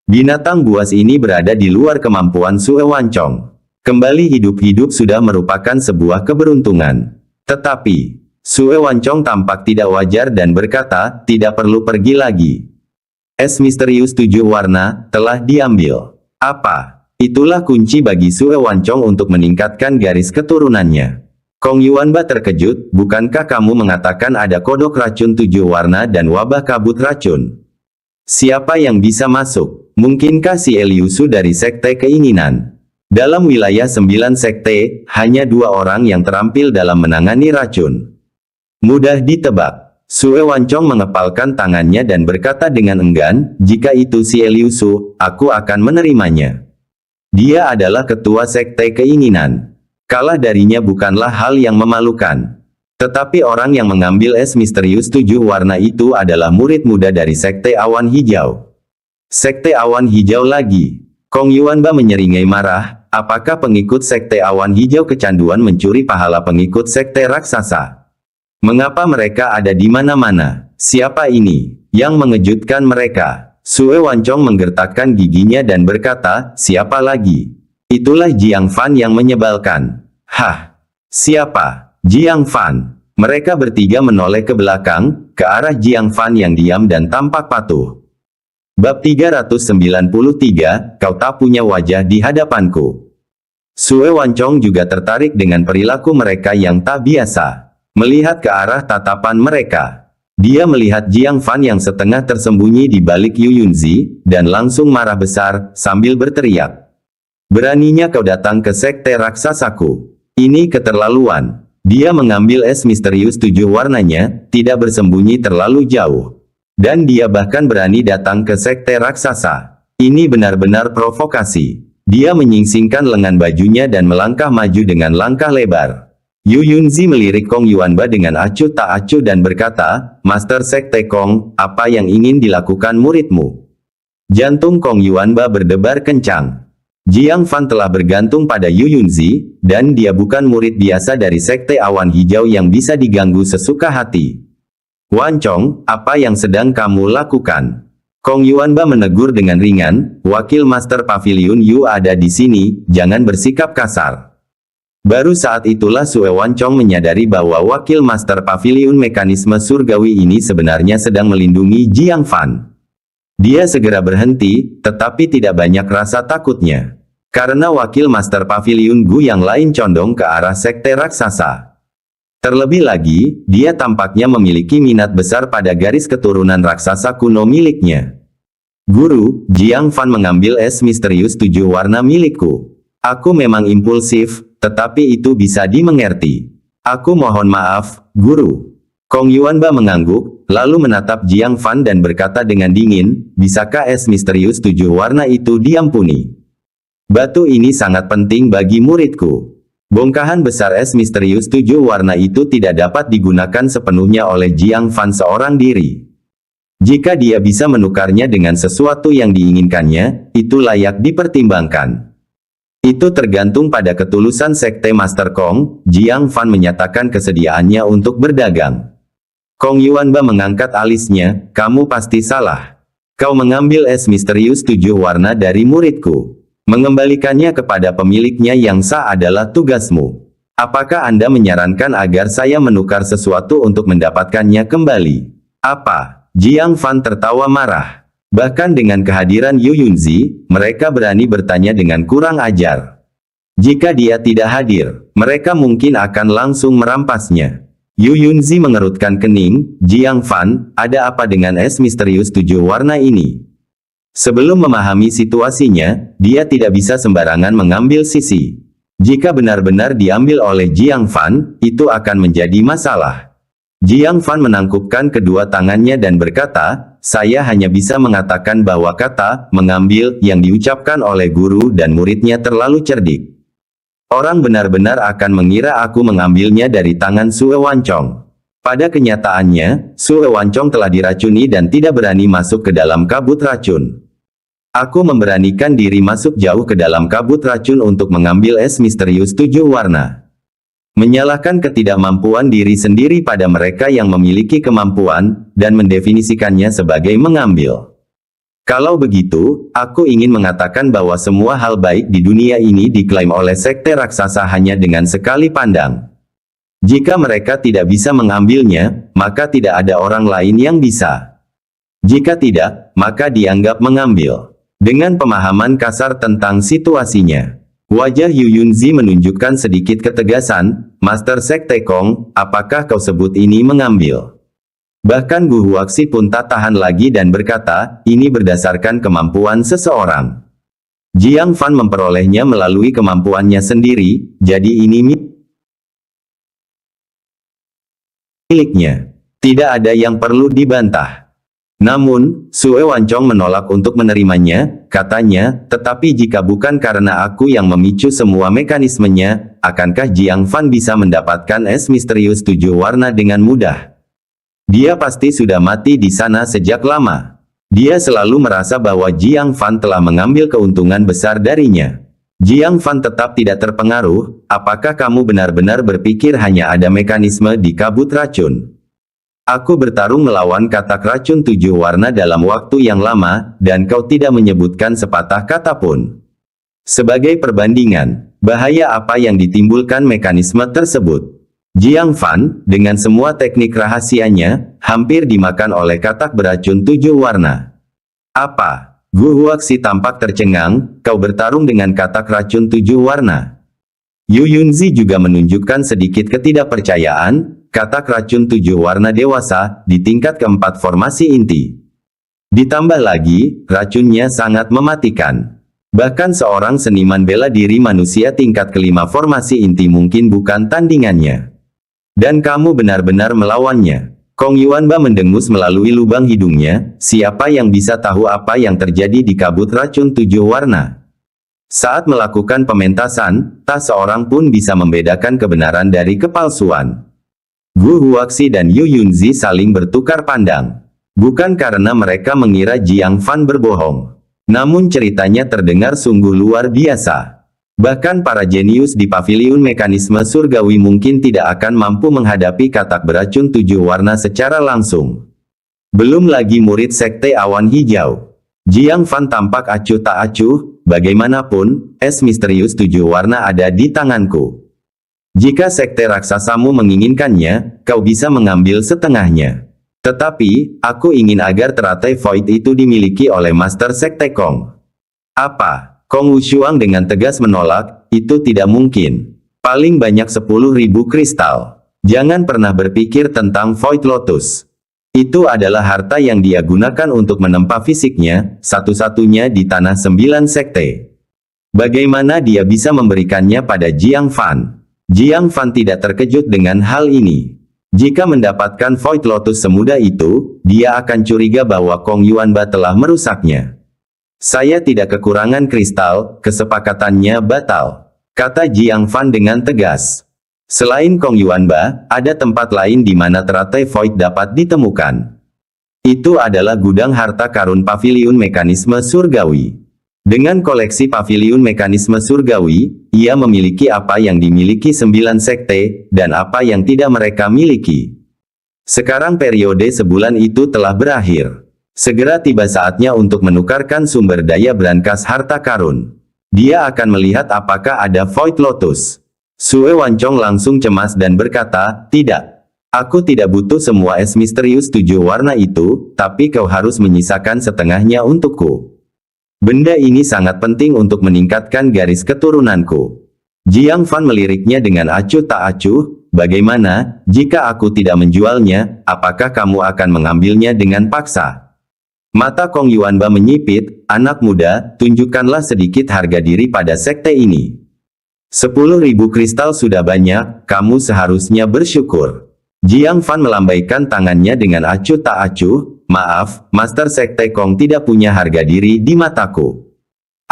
Binatang buas ini berada di luar kemampuan Sue Wancong. Kembali hidup-hidup sudah merupakan sebuah keberuntungan. Tetapi, Sue Wancong tampak tidak wajar dan berkata, tidak perlu pergi lagi. Es misterius 7 warna, telah diambil. Apa? Itulah kunci bagi Sue Wancong untuk meningkatkan garis keturunannya. Kong Yuanba terkejut, bukankah kamu mengatakan ada kodok racun 7 warna dan wabah kabut racun? Siapa yang bisa masuk? Mungkinkah si Eliusu dari Sekte Keinginan? Dalam wilayah 9 sekte, hanya 2 orang yang terampil dalam menangani racun. Mudah ditebak. Sue Wancong mengepalkan tangannya dan berkata dengan enggan, jika itu si Eliusu, aku akan menerimanya. Dia adalah ketua Sekte Keinginan. Kalah darinya bukanlah hal yang memalukan. Tetapi orang yang mengambil es misterius 7 warna itu adalah murid muda dari Sekte Awan Hijau. Sekte Awan Hijau lagi. Kong Yuanba menyeringai marah, apakah pengikut Sekte Awan Hijau kecanduan mencuri pahala pengikut Sekte Raksasa? Mengapa mereka ada di mana-mana? Siapa ini yang mengejutkan mereka? Sue Wancong menggertakkan giginya dan berkata, siapa lagi? Itulah Jiang Fan yang menyebalkan. Hah? Siapa? Jiang Fan. Mereka bertiga menoleh ke belakang, ke arah Jiang Fan yang diam dan tampak patuh. Bab 393, kau tak punya wajah di hadapanku. Sue Wancong juga tertarik dengan perilaku mereka yang tak biasa. Melihat ke arah tatapan mereka. Dia melihat Jiang Fan yang setengah tersembunyi di balik Yu Yunzi, dan langsung marah besar, sambil berteriak. Beraninya kau datang ke Sekte Raksasaku. Ini keterlaluan. Dia mengambil es misterius 7 warnanya, tidak bersembunyi terlalu jauh. Dan dia bahkan berani datang ke Sekte Raksasa. Ini benar-benar provokasi. Dia menyingsingkan lengan bajunya dan melangkah maju dengan langkah lebar. Yu Yunzi melirik Kong Yuanba dengan acuh tak acuh dan berkata, Master Sekte Kong, apa yang ingin dilakukan muridmu? Jantung Kong Yuanba berdebar kencang. Jiang Fan telah bergantung pada Yu Yunzi, dan dia bukan murid biasa dari Sekte Awan Hijau yang bisa diganggu sesuka hati. Wancong, apa yang sedang kamu lakukan? Kong Yuanba menegur dengan ringan, Wakil Master Pavilion Yu ada di sini, jangan bersikap kasar. Baru saat itulah Sue Wancong menyadari bahwa Wakil Master Pavilion Mekanisme Surgawi ini sebenarnya sedang melindungi Jiang Fan. Dia segera berhenti, tetapi tidak banyak rasa takutnya. Karena Wakil Master Pavilion Gu yang lain condong ke arah Sekte Raksasa. Terlebih lagi, dia tampaknya memiliki minat besar pada garis keturunan raksasa kuno miliknya. Guru, Jiang Fan mengambil es misterius 7 warna milikku. Aku memang impulsif, tetapi itu bisa dimengerti. Aku mohon maaf, Guru. Kong Yuanba mengangguk, lalu menatap Jiang Fan dan berkata dengan dingin, bisakah es misterius 7 warna itu diampuni? Batu ini sangat penting bagi muridku. Bongkahan besar es misterius 7 warna itu tidak dapat digunakan sepenuhnya oleh Jiang Fan seorang diri. Jika dia bisa menukarnya dengan sesuatu yang diinginkannya, itu layak dipertimbangkan. Itu tergantung pada ketulusan Sekte Master Kong. Jiang Fan menyatakan kesediaannya untuk berdagang. Kong Yuanba mengangkat alisnya, kamu pasti salah. Kau mengambil es misterius 7 warna dari muridku. Mengembalikannya kepada pemiliknya yang sah adalah tugasmu. Apakah Anda menyarankan agar saya menukar sesuatu untuk mendapatkannya kembali? Apa? Jiang Fan tertawa marah. Bahkan dengan kehadiran Yu Yunzi, mereka berani bertanya dengan kurang ajar. Jika dia tidak hadir, mereka mungkin akan langsung merampasnya. Yu Yunzi mengerutkan kening, Jiang Fan, ada apa dengan es misterius 7 warna ini? Sebelum memahami situasinya, dia tidak bisa sembarangan mengambil sisi. Jika benar-benar diambil oleh Jiang Fan, itu akan menjadi masalah. Jiang Fan menangkupkan kedua tangannya dan berkata, saya hanya bisa mengatakan bahwa kata, mengambil, yang diucapkan oleh guru dan muridnya terlalu cerdik. Orang benar-benar akan mengira aku mengambilnya dari tangan Sue Wancong. Pada kenyataannya, Sue Wancong telah diracuni dan tidak berani masuk ke dalam kabut racun. Aku memberanikan diri masuk jauh ke dalam kabut racun untuk mengambil es misterius 7 warna. Menyalahkan ketidakmampuan diri sendiri pada mereka yang memiliki kemampuan, dan mendefinisikannya sebagai mengambil. Kalau begitu, aku ingin mengatakan bahwa semua hal baik di dunia ini diklaim oleh Sekte Raksasa hanya dengan sekali pandang. Jika mereka tidak bisa mengambilnya, maka tidak ada orang lain yang bisa. Jika tidak, maka dianggap mengambil. Dengan pemahaman kasar tentang situasinya, wajah Yu Yunzi menunjukkan sedikit ketegasan, Master Sekte Kong, apakah kau sebut ini mengambil? Bahkan Gu Huaxi pun tak tahan lagi dan berkata, ini berdasarkan kemampuan seseorang. Jiang Fan memperolehnya melalui kemampuannya sendiri, jadi ini miliknya. Tidak ada yang perlu dibantah. Namun, Sue Wancong menolak untuk menerimanya, katanya, tetapi jika bukan karena aku yang memicu semua mekanismenya, akankah Jiang Fan bisa mendapatkan es misterius 7 warna dengan mudah? Dia pasti sudah mati di sana sejak lama. Dia selalu merasa bahwa Jiang Fan telah mengambil keuntungan besar darinya. Jiang Fan tetap tidak terpengaruh, apakah kamu benar-benar berpikir hanya ada mekanisme di kabut racun? Aku bertarung melawan katak racun 7 warna dalam waktu yang lama, dan kau tidak menyebutkan sepatah kata pun. Sebagai perbandingan, bahaya apa yang ditimbulkan mekanisme tersebut? Jiang Fan, dengan semua teknik rahasianya, hampir dimakan oleh katak beracun 7 warna. Apa? Gu Huaxi tampak tercengang, kau bertarung dengan katak racun 7 warna. Yu Yunzi juga menunjukkan sedikit ketidakpercayaan, katak racun 7 warna dewasa, di tingkat keempat formasi inti. Ditambah lagi, racunnya sangat mematikan. Bahkan seorang seniman bela diri manusia tingkat kelima formasi inti mungkin bukan tandingannya. Dan kamu benar-benar melawannya. Kong Yuanba mendengus melalui lubang hidungnya, siapa yang bisa tahu apa yang terjadi di kabut racun 7 warna? Saat melakukan pementasan, tak seorang pun bisa membedakan kebenaran dari kepalsuan. Gu Huaxi dan Yu Yunzi saling bertukar pandang. Bukan karena mereka mengira Jiang Fan berbohong. Namun ceritanya terdengar sungguh luar biasa. Bahkan para jenius di paviliun mekanisme surgawi mungkin tidak akan mampu menghadapi katak beracun 7 warna secara langsung. Belum lagi murid sekte awan hijau. Jiang Fan tampak acuh tak acuh, bagaimanapun, es misterius 7 warna ada di tanganku. Jika sekte raksasamu menginginkannya, kau bisa mengambil setengahnya. Tetapi, aku ingin agar teratai void itu dimiliki oleh Master Sekte Kong. Apa? Kong Wushuang dengan tegas menolak, itu tidak mungkin. Paling banyak 10.000 kristal. Jangan pernah berpikir tentang Void Lotus. Itu adalah harta yang dia gunakan untuk menempa fisiknya, satu-satunya di tanah 9 sekte. Bagaimana dia bisa memberikannya pada Jiang Fan? Jiang Fan tidak terkejut dengan hal ini. Jika mendapatkan Void Lotus semudah itu, dia akan curiga bahwa Kong Yuanba telah merusaknya. Saya tidak kekurangan kristal, kesepakatannya batal, kata Jiang Fan dengan tegas. Selain Kong Yuanba, ada tempat lain di mana teratai void dapat ditemukan. Itu adalah gudang harta karun paviliun mekanisme surgawi. Dengan koleksi paviliun mekanisme surgawi, ia memiliki apa yang dimiliki 9 sekte, dan apa yang tidak mereka miliki. Sekarang periode sebulan itu telah berakhir. Segera tiba saatnya untuk menukarkan sumber daya brankas harta karun. Dia akan melihat apakah ada Void Lotus. Sue Wancong langsung cemas dan berkata, tidak. Aku tidak butuh semua es misterius 7 warna itu, tapi kau harus menyisakan setengahnya untukku. Benda ini sangat penting untuk meningkatkan garis keturunanku. Jiang Fan meliriknya dengan acuh tak acuh, bagaimana, jika aku tidak menjualnya, apakah kamu akan mengambilnya dengan paksa? Mata Kong Yuanba menyipit, anak muda, tunjukkanlah sedikit harga diri pada sekte ini. 10.000 kristal sudah banyak, kamu seharusnya bersyukur. Jiang Fan melambaikan tangannya dengan acuh tak acuh, maaf, Master Sekte Kong tidak punya harga diri di mataku.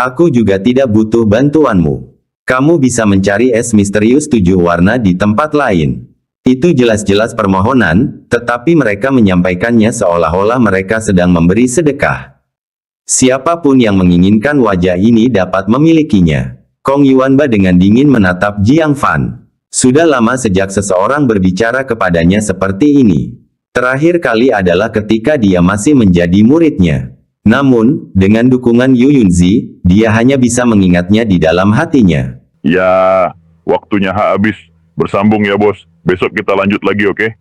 Aku juga tidak butuh bantuanmu. Kamu bisa mencari es misterius 7 warna di tempat lain. Itu jelas-jelas permohonan, tetapi mereka menyampaikannya seolah-olah mereka sedang memberi sedekah. Siapapun yang menginginkan wajah ini dapat memilikinya. Kong Yuanba dengan dingin menatap Jiang Fan. Sudah lama sejak seseorang berbicara kepadanya seperti ini. Terakhir kali adalah ketika dia masih menjadi muridnya. Namun, dengan dukungan Yu Yunzi, dia hanya bisa mengingatnya di dalam hatinya. Ya, waktunya habis. Bersambung ya bos. Besok kita lanjut lagi, oke?